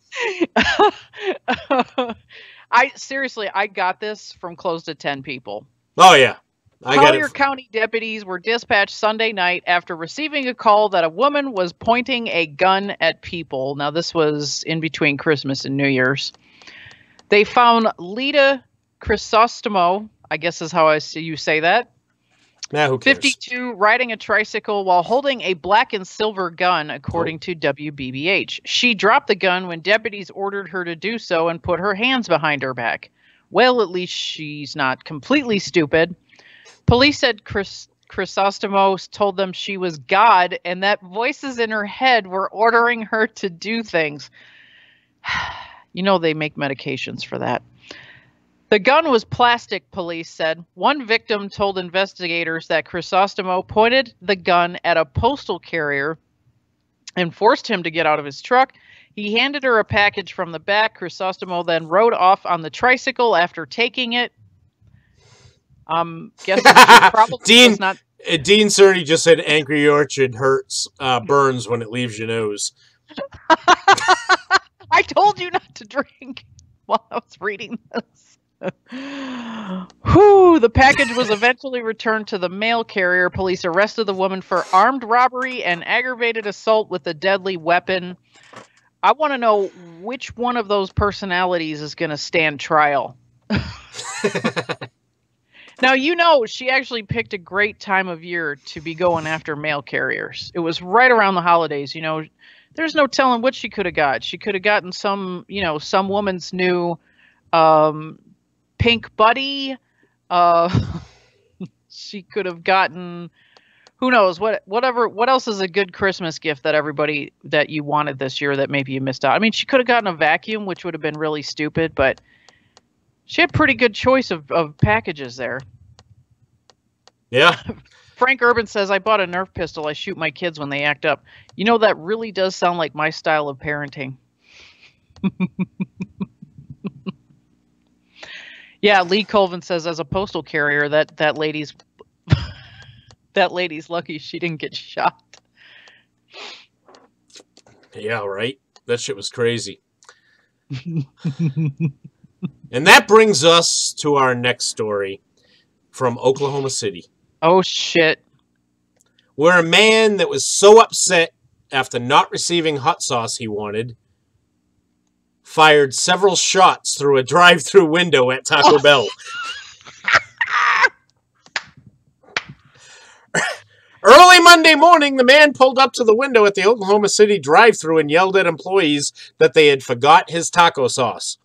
I got this from close to 10 people. Oh yeah. Collier County deputies were dispatched Sunday night after receiving a call that a woman was pointing a gun at people. Now, this was in between Christmas and New Year's. They found Lita Chrysostomo, I guess is how you say that. Nah, who cares? 52, riding a tricycle while holding a black and silver gun, according to WBBH. She dropped the gun when deputies ordered her to do so and put her hands behind her back. Well, at least she's not completely stupid. Police said Chrysostomos told them she was God and that voices in her head were ordering her to do things. You know they make medications for that. The gun was plastic, police said. One victim told investigators that Chrysostomo pointed the gun at a postal carrier and forced him to get out of his truck. He handed her a package from the back. Chrysostomo then rode off on the tricycle after taking it. Guessing she probably Dean, was not. Dean Cerny just said Angry Orchard burns when it leaves your nose. I told you not to drink while I was reading this. Whew, the package was eventually returned to the mail carrier. Police arrested the woman for armed robbery and aggravated assault with a deadly weapon. I want to know which one of those personalities is going to stand trial. Now, you know, she actually picked a great time of year to be going after mail carriers. It was right around the holidays. You know, there's no telling what she could have got. She could have gotten some woman's new pink buddy. She could have gotten, who knows, what else is a good Christmas gift that you wanted this year that maybe you missed out. I mean, she could have gotten a vacuum, which would have been really stupid, but she had pretty good choice of packages there. Yeah. Frank Urban says, I bought a Nerf pistol. I shoot my kids when they act up. You know, that really does sound like my style of parenting. Yeah, Lee Colvin says, as a postal carrier, that lady's that lady's lucky she didn't get shot. Yeah, right. That shit was crazy. And that brings us to our next story from Oklahoma City. Oh, shit. Where a man that was so upset after not receiving hot sauce he wanted fired several shots through a drive-thru window at Taco Bell. Early Monday morning, the man pulled up to the window at the Oklahoma City drive-thru and yelled at employees that they had forgot his taco sauce.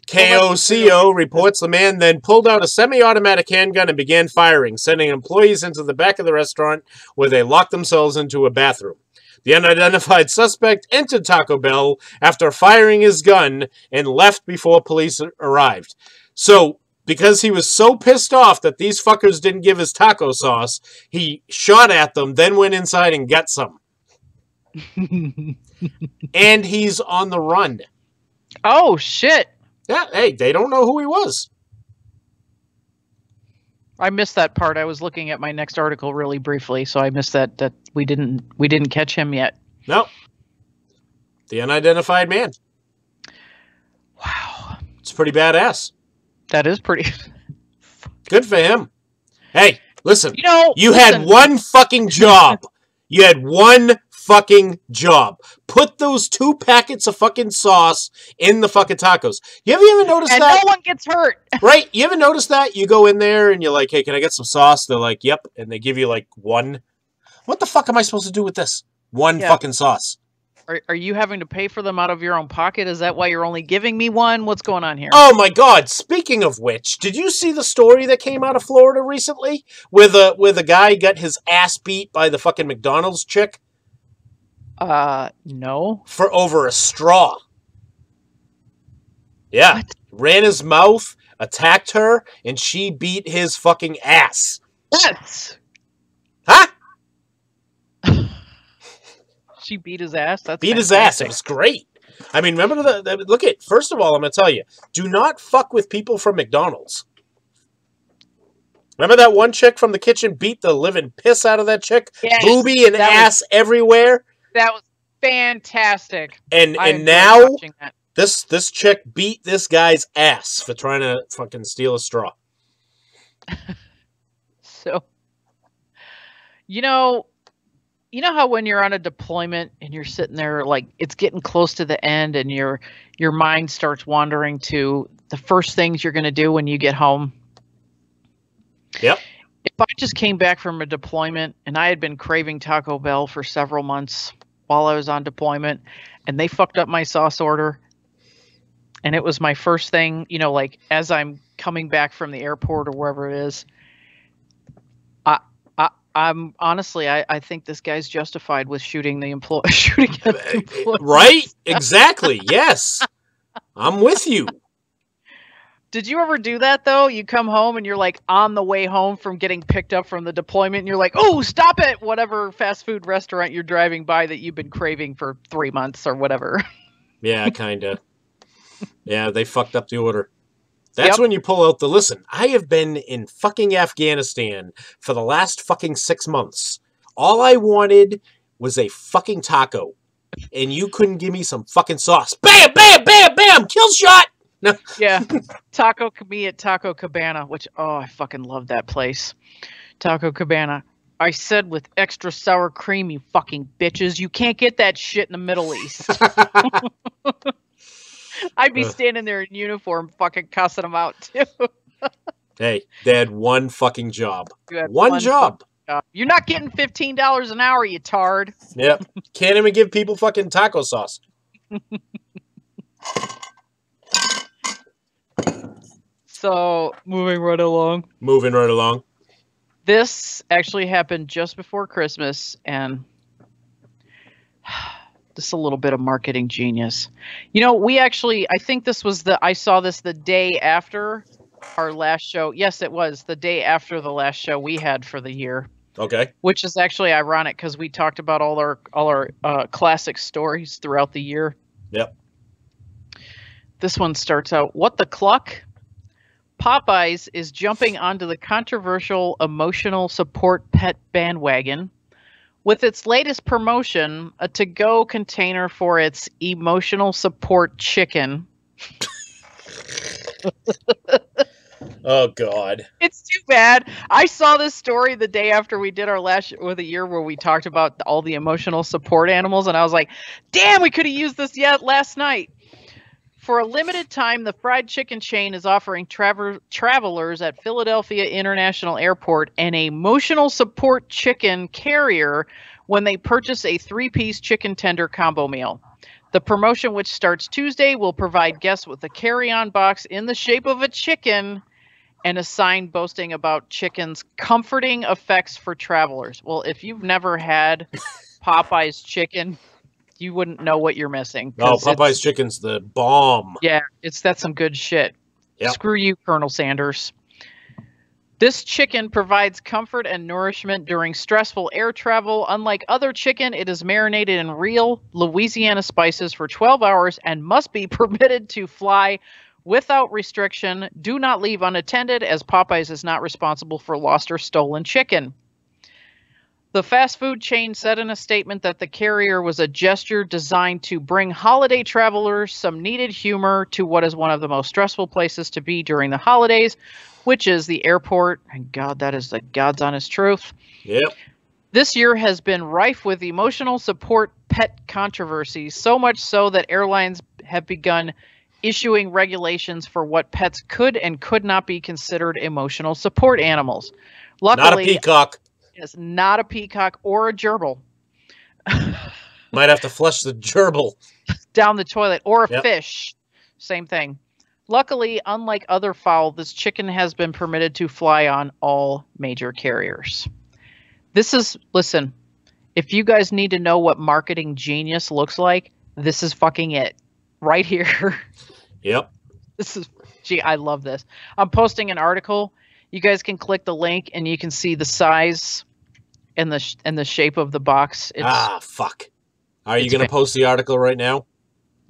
KOCO reports the man then pulled out a semi-automatic handgun and began firing, sending employees into the back of the restaurant where they locked themselves into a bathroom. The unidentified suspect entered Taco Bell after firing his gun and left before police arrived. So, because he was so pissed off that these fuckers didn't give his taco sauce, he shot at them, then went inside and got some. And he's on the run. Oh, shit. Yeah, hey, they don't know who he was. I missed that part. I was looking at my next article really briefly, so I missed that we didn't catch him yet. No. The unidentified man. Wow. It's pretty badass. That is pretty good for him. Hey, listen. You listen. had one fucking job. You had one fucking job. Put those 2 packets of fucking sauce in the fucking tacos. You ever noticed that? And no one gets hurt. Right? You ever notice that? You go in there and you're like, hey, can I get some sauce? They're like, yep. And they give you like one. What the fuck am I supposed to do with this? One fucking sauce. Are you having to pay for them out of your own pocket? Is that why you're only giving me one? What's going on here? Oh my God. Speaking of which, did you see the story that came out of Florida recently? Where the guy got his ass beat by the fucking McDonald's chick? No. For over a straw. Yeah. What? Ran his mouth, attacked her, and she beat his fucking ass. Yes. Huh? She beat his ass? That's beat fantastic. his ass. It was great. I mean, remember look at, first of all, I'm going to tell you, do not fuck with people from McDonald's. Remember that one chick from the kitchen beat the living piss out of that chick? Yes, Booby and ass everywhere. That was fantastic. And now this chick beat this guy's ass for trying to fucking steal a straw. So, you know how when you're on a deployment and you're sitting there, like, it's getting close to the end and your mind starts wandering to the first things you're going to do when you get home? Yep. If I just came back from a deployment and I had been craving Taco Bell for several months while I was on deployment and they fucked up my sauce order and it was my first thing, like as I'm coming back from the airport or wherever it is, I'm honestly, I think this guy's justified with shooting the employee. Right? Exactly. Yes. I'm with you. Did you ever do that, though? You come home and you're like on the way home from getting picked up from the deployment and you're like, oh, stop it. Whatever fast food restaurant you're driving by that you've been craving for 3 months or whatever. Yeah, kind of. Yeah, they fucked up the order. That's when you pull out the, listen, I have been in fucking Afghanistan for the last fucking 6 months. All I wanted was a fucking taco. And you couldn't give me some fucking sauce. Bam, bam, bam, bam, kill shot. No. Yeah, me at Taco Cabana, which, oh, I fucking love that place. Taco Cabana. I said with extra sour cream, you fucking bitches. You can't get that shit in the Middle East. I'd be standing there in uniform fucking cussing them out, too. Hey, they had one fucking job. One job. You're not getting $15 an hour, you tard. Yep. Can't even give people fucking taco sauce. So, moving right along. This actually happened just before Christmas, and this is a little bit of marketing genius. I think I saw this the day after our last show. Yes, it was the day after the last show we had for the year. Okay. Which is actually ironic because we talked about all our classic stories throughout the year. Yep. This one starts out, what the cluck? Popeyes is jumping onto the controversial emotional support pet bandwagon with its latest promotion, a to-go container for its emotional support chicken. Oh, God. It's too bad. I saw this story the day after we did our last of the year where we talked about all the emotional support animals, and I was like, damn, we could have used this last night. For a limited time, the fried chicken chain is offering travelers at Philadelphia International Airport an emotional support chicken carrier when they purchase a 3-piece chicken tender combo meal. The promotion, which starts Tuesday, will provide guests with a carry-on box in the shape of a chicken and a sign boasting about chicken's comforting effects for travelers. Well, if you've never had Popeye's chicken, you wouldn't know what you're missing. Oh, Popeye's chicken's the bomb. Yeah, that's some good shit. Yep. Screw you, Colonel Sanders. This chicken provides comfort and nourishment during stressful air travel. Unlike other chicken, it is marinated in real Louisiana spices for 12 hours and must be permitted to fly without restriction. Do not leave unattended, as Popeyes is not responsible for lost or stolen chicken. The fast food chain said in a statement that the carrier was a gesture designed to bring holiday travelers some needed humor to what is one of the most stressful places to be during the holidays, which is the airport. And God, that is the God's honest truth. Yep. This year has been rife with emotional support pet controversies, so much so that airlines have begun issuing regulations for what pets could and could not be considered emotional support animals. Luckily, not a peacock. It's not a peacock or a gerbil. Might have to flush the gerbil down the toilet, or a fish. Same thing. Luckily, unlike other fowl, this chicken has been permitted to fly on all major carriers. Listen, if you guys need to know what marketing genius looks like, this is fucking it. Right here. Yep. I love this. I'm posting an article. You guys can click the link and you can see the size and the shape of the box. Fuck. Are you going to post the article right now?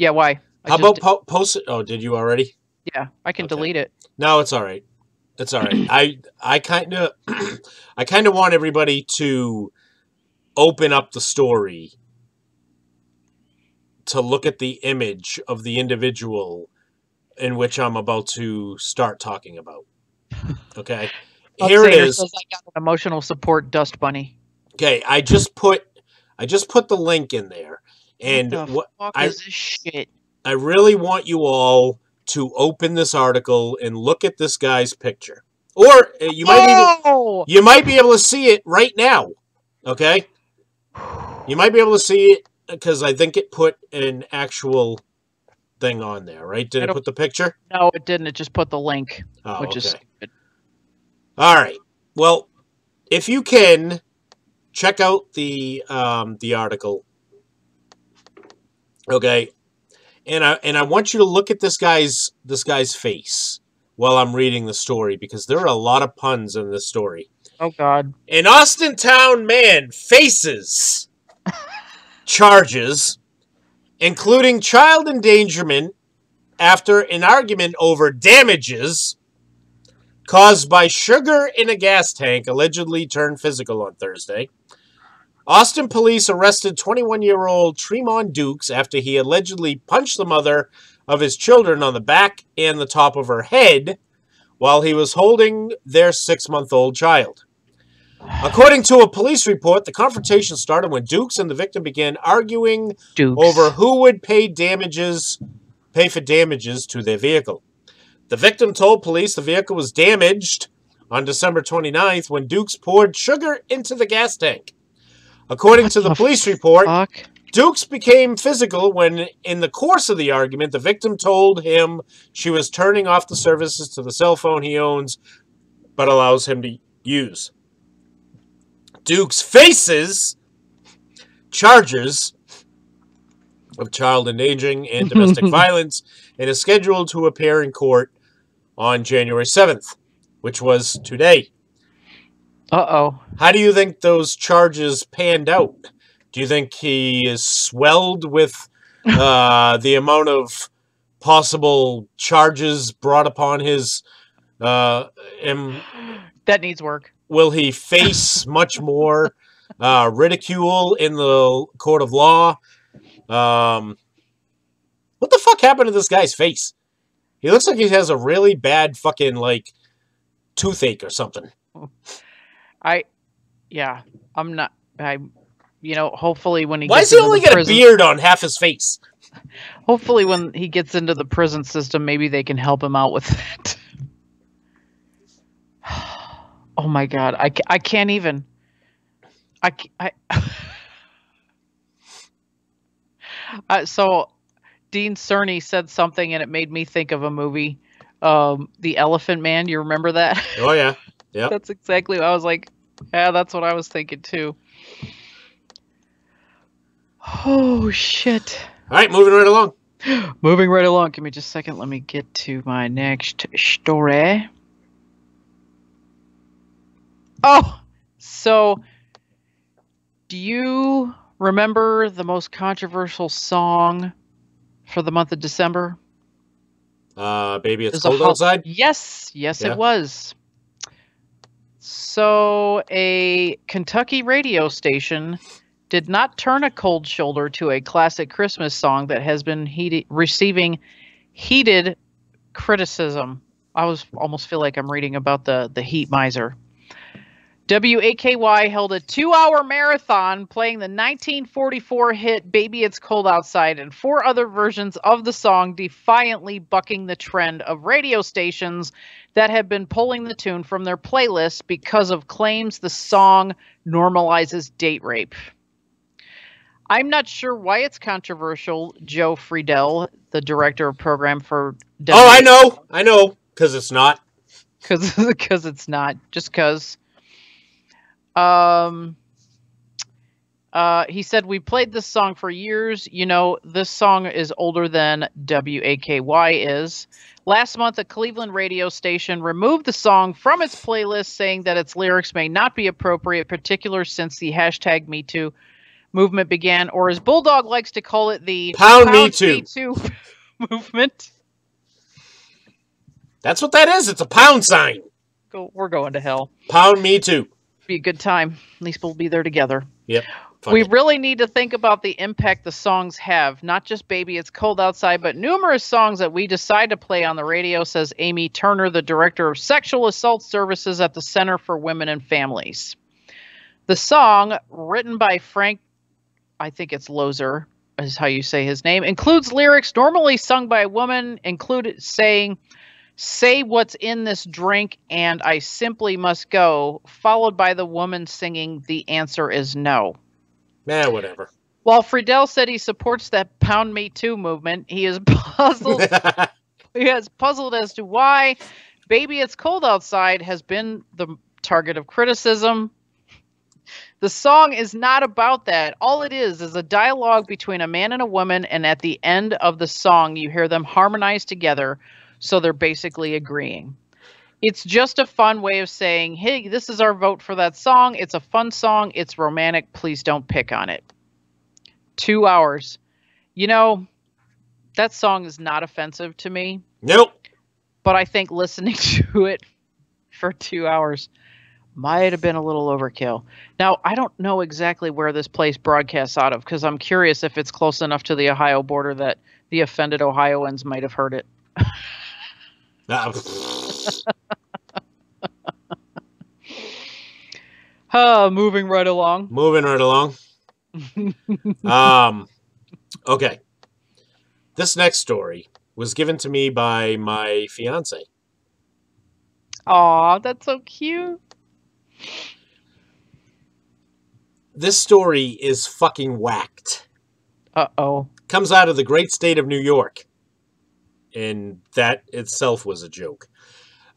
Yeah, why? How about post it? Oh, did you already? Yeah, I can Okay. delete it. No, it's all right. It's all right. I kind of I kind of want everybody to open up the story to look at the image of the individual in which I'm about to start talking about. Okay. Here it is. Says I got an emotional support dust bunny. Okay, I just put the link in there. And what the fuck is this shit? I really want you all to open this article and look at this guy's picture. Or you might be able to see it right now. Okay? You might be able to see it because I think it put an actual thing on there, right? Did it put the picture? No, it didn't. It just put the link, which is stupid. All right. Well, if you can check out the article, okay, and I want you to look at this guy's face while I'm reading the story because there are a lot of puns in this story. Oh God! An Austintown man faces charges, including child endangerment, after an argument over damages caused by sugar in a gas tank allegedly turned physical on Thursday. Austin police arrested 21-year-old Tremont Dukes after he allegedly punched the mother of his children on the back and the top of her head while he was holding their 6-month-old child. According to a police report, the confrontation started when Dukes and the victim began arguing over who would pay for damages to their vehicle. The victim told police the vehicle was damaged on December 29th when Dukes poured sugar into the gas tank. According to the police report, Dukes became physical when, in the course of the argument, the victim told him she was turning off the services to the cell phone he owns but allows him to use. Dukes faces charges of child endangering and domestic violence and is scheduled to appear in court on January 7th, which was today. Uh-oh. How do you think those charges panned out? Do you think he is swelled with the amount of possible charges brought upon his... that needs work. Will he face much more ridicule in the court of law? What the fuck happened to this guy's face? He looks like he has a really bad fucking, like, toothache or something. Hopefully when he Why gets does he into only the get prison, a beard on half his face? Hopefully when he gets into the prison system, maybe they can help him out with that. Oh my God. I can't even. So Dean Cerny said something and it made me think of a movie, The Elephant Man. You remember that? Oh yeah. Yeah. That's exactly what I was like. Yeah, that's what I was thinking too. Oh shit. All right, moving right along. Moving right along. Give me just a second. Let me get to my next story. Oh, so do you remember the most controversial song for the month of December? Baby, it's cold outside? Yes, it was. So a Kentucky radio station did not turn a cold shoulder to a classic Christmas song that has been receiving heated criticism. I almost feel like I'm reading about the heat miser. WAKY held a 2-hour marathon playing the 1944 hit Baby It's Cold Outside and 4 other versions of the song, defiantly bucking the trend of radio stations that have been pulling the tune from their playlists because of claims the song normalizes date rape. I'm not sure why it's controversial, Joe Friedel, the director of program for... I know, because it's not. Because it's not, just because... he said, we played this song for years. You know, this song is older than WAKY is. Last month, a Cleveland radio station removed the song from its playlist, saying that its lyrics may not be appropriate, particularly since the hashtag MeToo movement began, or as Bulldog likes to call it, the Pound Me Too movement. That's what that is. It's a pound sign. We're going to hell. Pound Me Too. Be a good time. At least we'll be there together. Yep. We really need to think about the impact the songs have. Not just Baby It's Cold Outside, but numerous songs that we decide to play on the radio, says Amy Turner, the director of sexual assault services at the Center for Women and Families. The song, written by Frank, I think it's Lozer, is how you say his name, includes lyrics normally sung by a woman, included saying, "Say what's in this drink and I simply must go," followed by the woman singing, "The answer is no." Whatever. While Friedel said he supports that Pound Me Too movement, he is puzzled. He is puzzled as to why Baby It's Cold Outside has been the target of criticism. The song is not about that. All it is a dialogue between a man and a woman, and at the end of the song, you hear them harmonize together, so they're basically agreeing. It's just a fun way of saying, hey, this is our vote for that song. It's a fun song. It's romantic. Please don't pick on it. 2 hours. You know, that song is not offensive to me. Nope. But I think listening to it for 2 hours might have been a little overkill. Now, I don't know exactly where this place broadcasts out of, because I'm curious if it's close enough to the Ohio border that the offended Ohioans might have heard it. Moving right along. Okay. This next story was given to me by my fiance. Aw, that's so cute. This story is fucking whacked. Uh-oh. Comes out of the great state of New York. And that itself was a joke.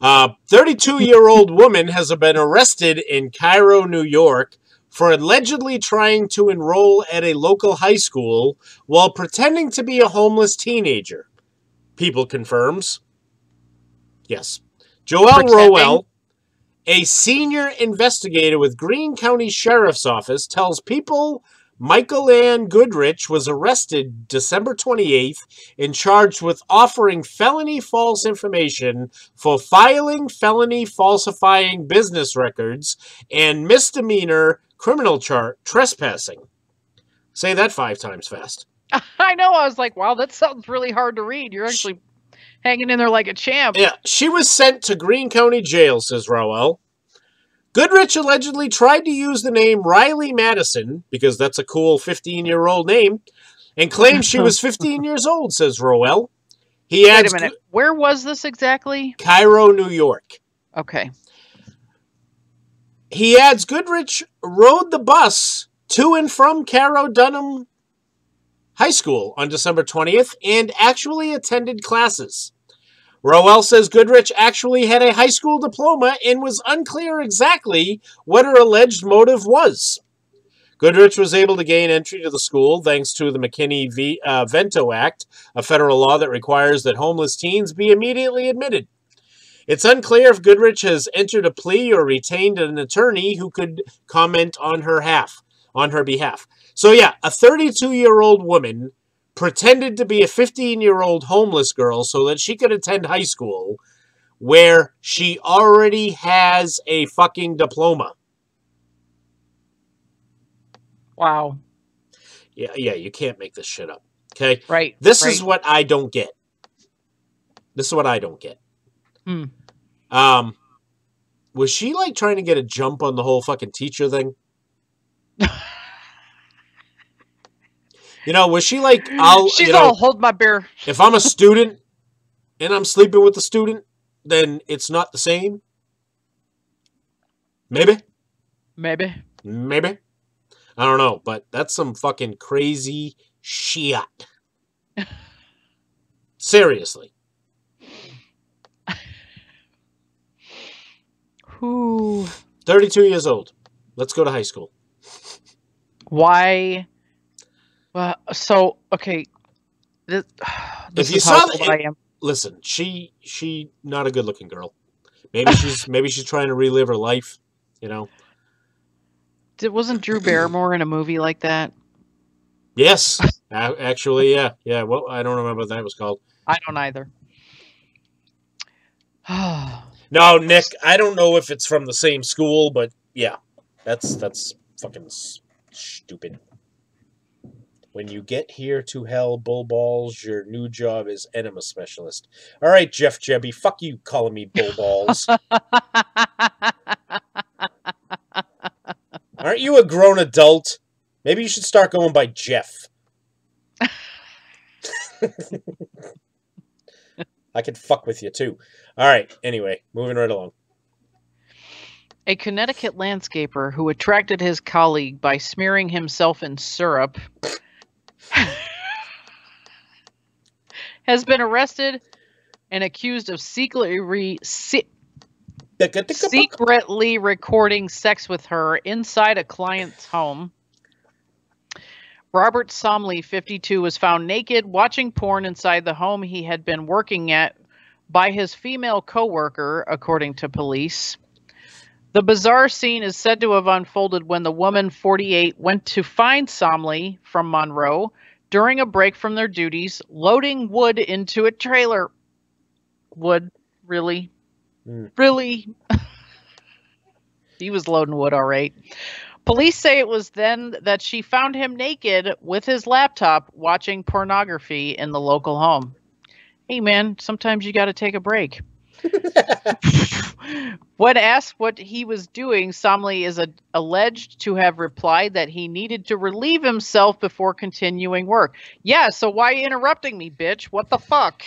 32-year-old woman has been arrested in Cairo, New York, for allegedly trying to enroll at a local high school while pretending to be a homeless teenager. People confirms. Yes. Joelle Rowell, a senior investigator with Greene County Sheriff's Office, tells People Michael Ann Goodrich was arrested December 28th and charged with offering felony false information for filing felony falsifying business records and misdemeanor criminal trespassing. Say that 5 times fast. I know. I was like, wow, that sounds really hard to read. You're actually hanging in there like a champ. Yeah, she was sent to Greene County Jail, says Rowell. Goodrich allegedly tried to use the name Riley Madison, because that's a cool 15-year-old name, and claimed she was 15 years old, says Rowell. Wait a minute. Where was this exactly? Cairo, New York. Okay. He adds Goodrich rode the bus to and from Cairo Dunham High School on December 20th and actually attended classes. Rowell says Goodrich actually had a high school diploma and was unclear exactly what her alleged motive was. Goodrich was able to gain entry to the school thanks to the McKinney-Vento Act, a federal law that requires that homeless teens be immediately admitted. It's unclear if Goodrich has entered a plea or retained an attorney who could comment on her behalf. So yeah, a 32-year-old woman pretended to be a 15-year-old homeless girl so that she could attend high school where she already has a fucking diploma. Wow. Yeah, you can't make this shit up. Okay? Right. This is what I don't get. Was she like trying to get a jump on the whole fucking teacher thing? Was she like, hold my beer. If I'm a student and I'm sleeping with the student, then it's not the same? Maybe. I don't know, but that's some fucking crazy shit. Seriously. Who? 32 years old. Let's go to high school. Why? Well, so okay. This if you is saw how I am. Listen, she not a good looking girl. Maybe she's trying to relive her life. Wasn't Drew Barrymore in a movie like that? Yes. Actually, yeah. Yeah, well, I don't remember what that was called. I don't either. No, Nick, I don't know if it's from the same school, but yeah. That's fucking stupid. When you get here to hell, bull balls, your new job is enema specialist. All right, Jeff Jebby, fuck you calling me bull balls. Aren't you a grown adult? Maybe you should start going by Jeff. I could fuck with you too. All right, anyway, moving right along. A Connecticut landscaper who attracted his colleague by smearing himself in syrup has been arrested and accused of secretly recording sex with her inside a client's home. Robert Somley, 52, was found naked watching porn inside the home he had been working at by his female coworker, according to police. The bizarre scene is said to have unfolded when the woman, 48, went to find Somley from Monroe during a break from their duties, loading wood into a trailer. Wood? Really? Really? He was loading wood, all right. Police say it was then that she found him naked with his laptop watching pornography in the local home. Hey, man, sometimes you got to take a break. When asked what he was doing, Somley is alleged to have replied that he needed to relieve himself before continuing work. Yeah, so why are you interrupting me, bitch? What the fuck?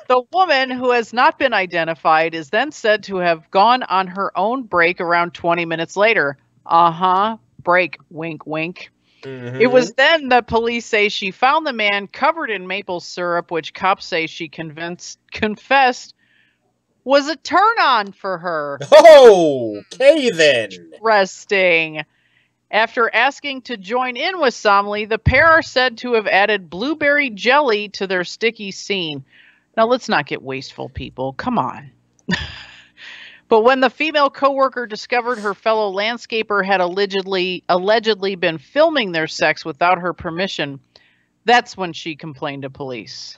The woman, who has not been identified, is then said to have gone on her own break around 20 minutes later. Break, wink, wink. Mm-hmm. It was then that police say she found the man covered in maple syrup, which cops say she confessed was a turn-on for her. Oh, okay then. Interesting. After asking to join in with Somley, the pair are said to have added blueberry jelly to their sticky scene. Now, let's not get wasteful, people. Come on. But when the female coworker discovered her fellow landscaper had allegedly been filming their sex without her permission, that's when she complained to police.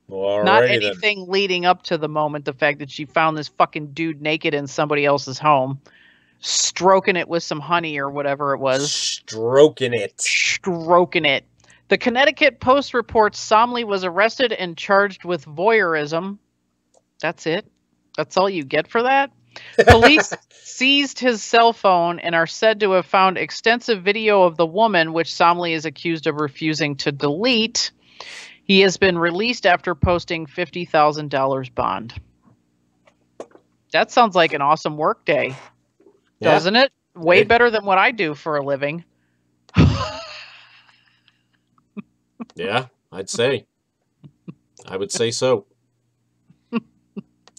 Well, not anything then leading up to the moment, the fact that she found this fucking dude naked in somebody else's home, stroking it with some honey or whatever it was. Stroking it. The Connecticut Post reports Somley was arrested and charged with voyeurism. That's it. That's all you get for that? Police seized his cell phone and are said to have found extensive video of the woman, which Somley is accused of refusing to delete. He has been released after posting $50,000 bond. That sounds like an awesome work day, doesn't it? Way better than what I do for a living. Yeah, I'd say. I would say so.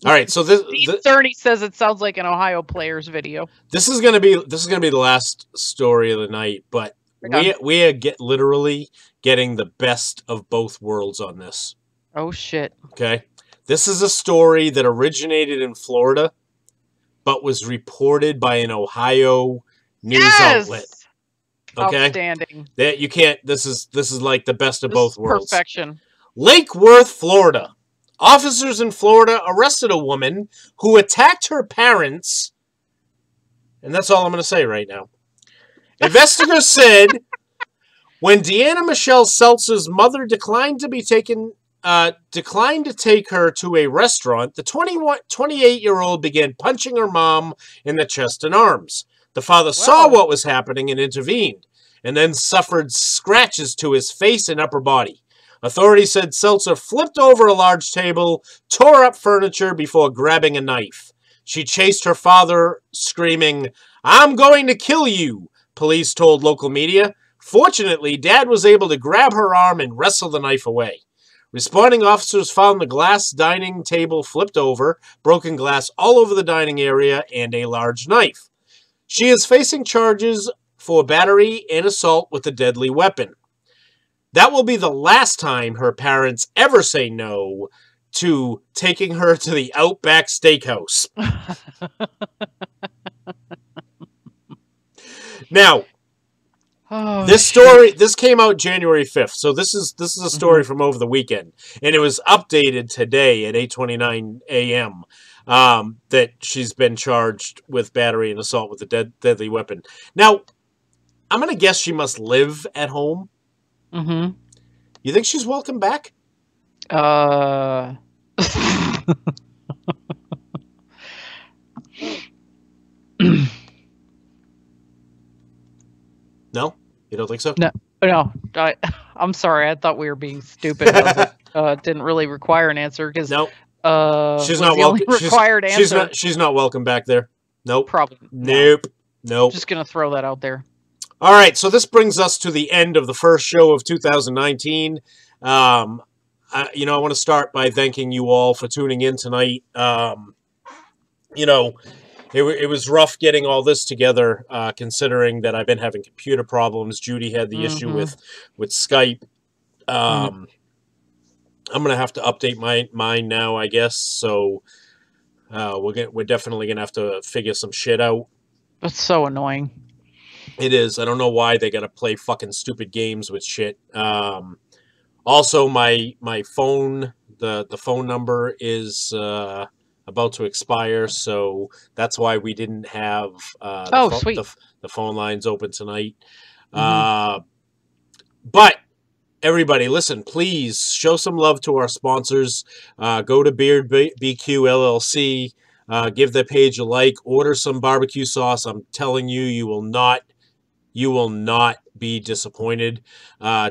All right, so this Cerny says it sounds like an Ohio Players video. This is gonna be the last story of the night, but we are literally getting the best of both worlds on this. Oh shit! Okay, this is a story that originated in Florida, but was reported by an Ohio news outlet. Okay, outstanding. That you can't. This is like the best of both worlds. Perfection. Lake Worth, Florida. Officers in Florida arrested a woman who attacked her parents, and that's all I'm going to say right now. Investigators said when Deanna Michelle Seltzer's mother declined to take her to a restaurant, the 28-year-old began punching her mom in the chest and arms. The father saw what was happening and intervened, and then suffered scratches to his face and upper body. Authorities said Seltzer flipped over a large table, tore up furniture before grabbing a knife. She chased her father, screaming, "I'm going to kill you," police told local media. Fortunately, Dad was able to grab her arm and wrestle the knife away. Responding officers found the glass dining table flipped over, broken glass all over the dining area, and a large knife. She is facing charges for battery and assault with a deadly weapon. That will be the last time her parents ever say no to taking her to the Outback Steakhouse. Now, Oh, this story, this came out January 5th, so this is a story from over the weekend, and it was updated today at 8:29 a.m. That she's been charged with battery and assault with a deadly weapon. Now, I'm gonna guess she must live at home. Mm-hmm. You think she's welcome back? No, you don't think so? No. I'm sorry. I thought we were being stupid. I was like, didn't really require an answer because No, she's was not the only welcome. required answer. She's not welcome back there. Nope. Probably. Nope. Nope. Just gonna throw that out there. All right, so this brings us to the end of the first show of 2019. I want to start by thanking you all for tuning in tonight. It was rough getting all this together, considering that I've been having computer problems. Judy had the issue with Skype. I'm gonna have to update mine now, I guess. So we're definitely gonna have to figure some shit out. That's so annoying. It is. I don't know why they gotta play fucking stupid games with shit. Also, my phone, the phone number is about to expire, so that's why we didn't have the phone lines open tonight. But everybody, listen, please show some love to our sponsors. Go to Beard BQ LLC, give their page a like, order some barbecue sauce. I'm telling you, you will not be disappointed.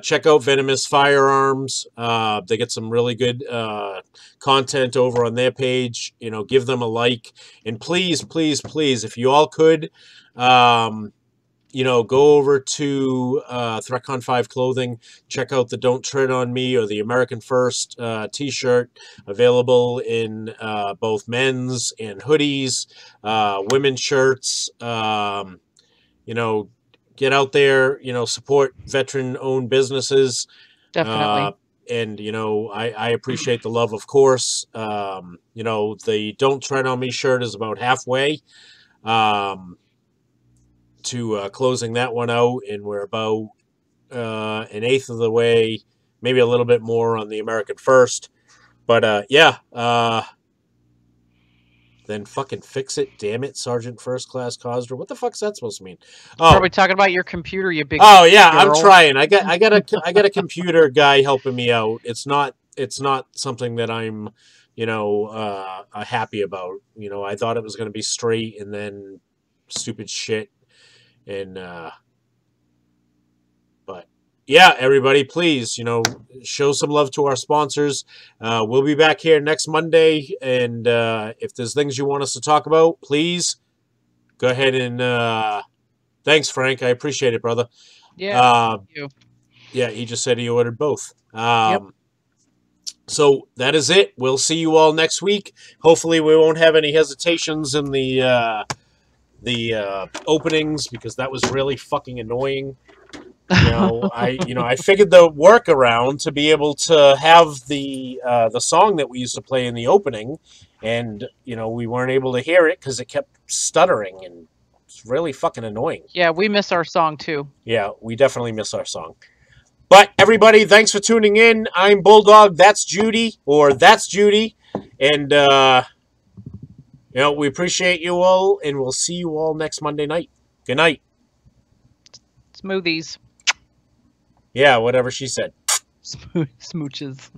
Check out Venomous Firearms. They get some really good content over on their page. Give them a like. And please, please, please, if you all could, go over to Threatcon 5 Clothing. Check out the Don't Tread on Me or the American First t-shirt, available in both men's and hoodies, women's shirts. Get out there, support veteran-owned businesses. Definitely. And, I appreciate the love, of course. The Don't Tread on Me shirt is about halfway to closing that one out, and we're about an eighth of the way, maybe a little bit more on the American First. But, then fucking fix it, damn it, Sergeant First Class Cosder. What the fuck's that supposed to mean? Oh, probably talking about your computer, you big. Oh yeah, girl. I'm trying. I got a computer guy helping me out. It's not something that I'm, happy about. I thought it was going to be straight, and then stupid shit, and but yeah, everybody, please, show some love to our sponsors. We'll be back here next Monday, and if there's things you want us to talk about, please go ahead and. Thanks, Frank. I appreciate it, brother. Yeah. Thank you. Yeah, he just said he ordered both. Yep. So that is it. We'll see you all next week. Hopefully, we won't have any hesitations in the openings, because that was really fucking annoying. I figured the workaround to be able to have the song that we used to play in the opening, and we weren't able to hear it because it kept stuttering, and it's really fucking annoying. Yeah, we miss our song too. Yeah, we definitely miss our song. But everybody, thanks for tuning in. I'm Bulldog. That's Judy, and we appreciate you all, and we'll see you all next Monday night. Good night. Smoothies. Yeah, whatever she said. Smooches.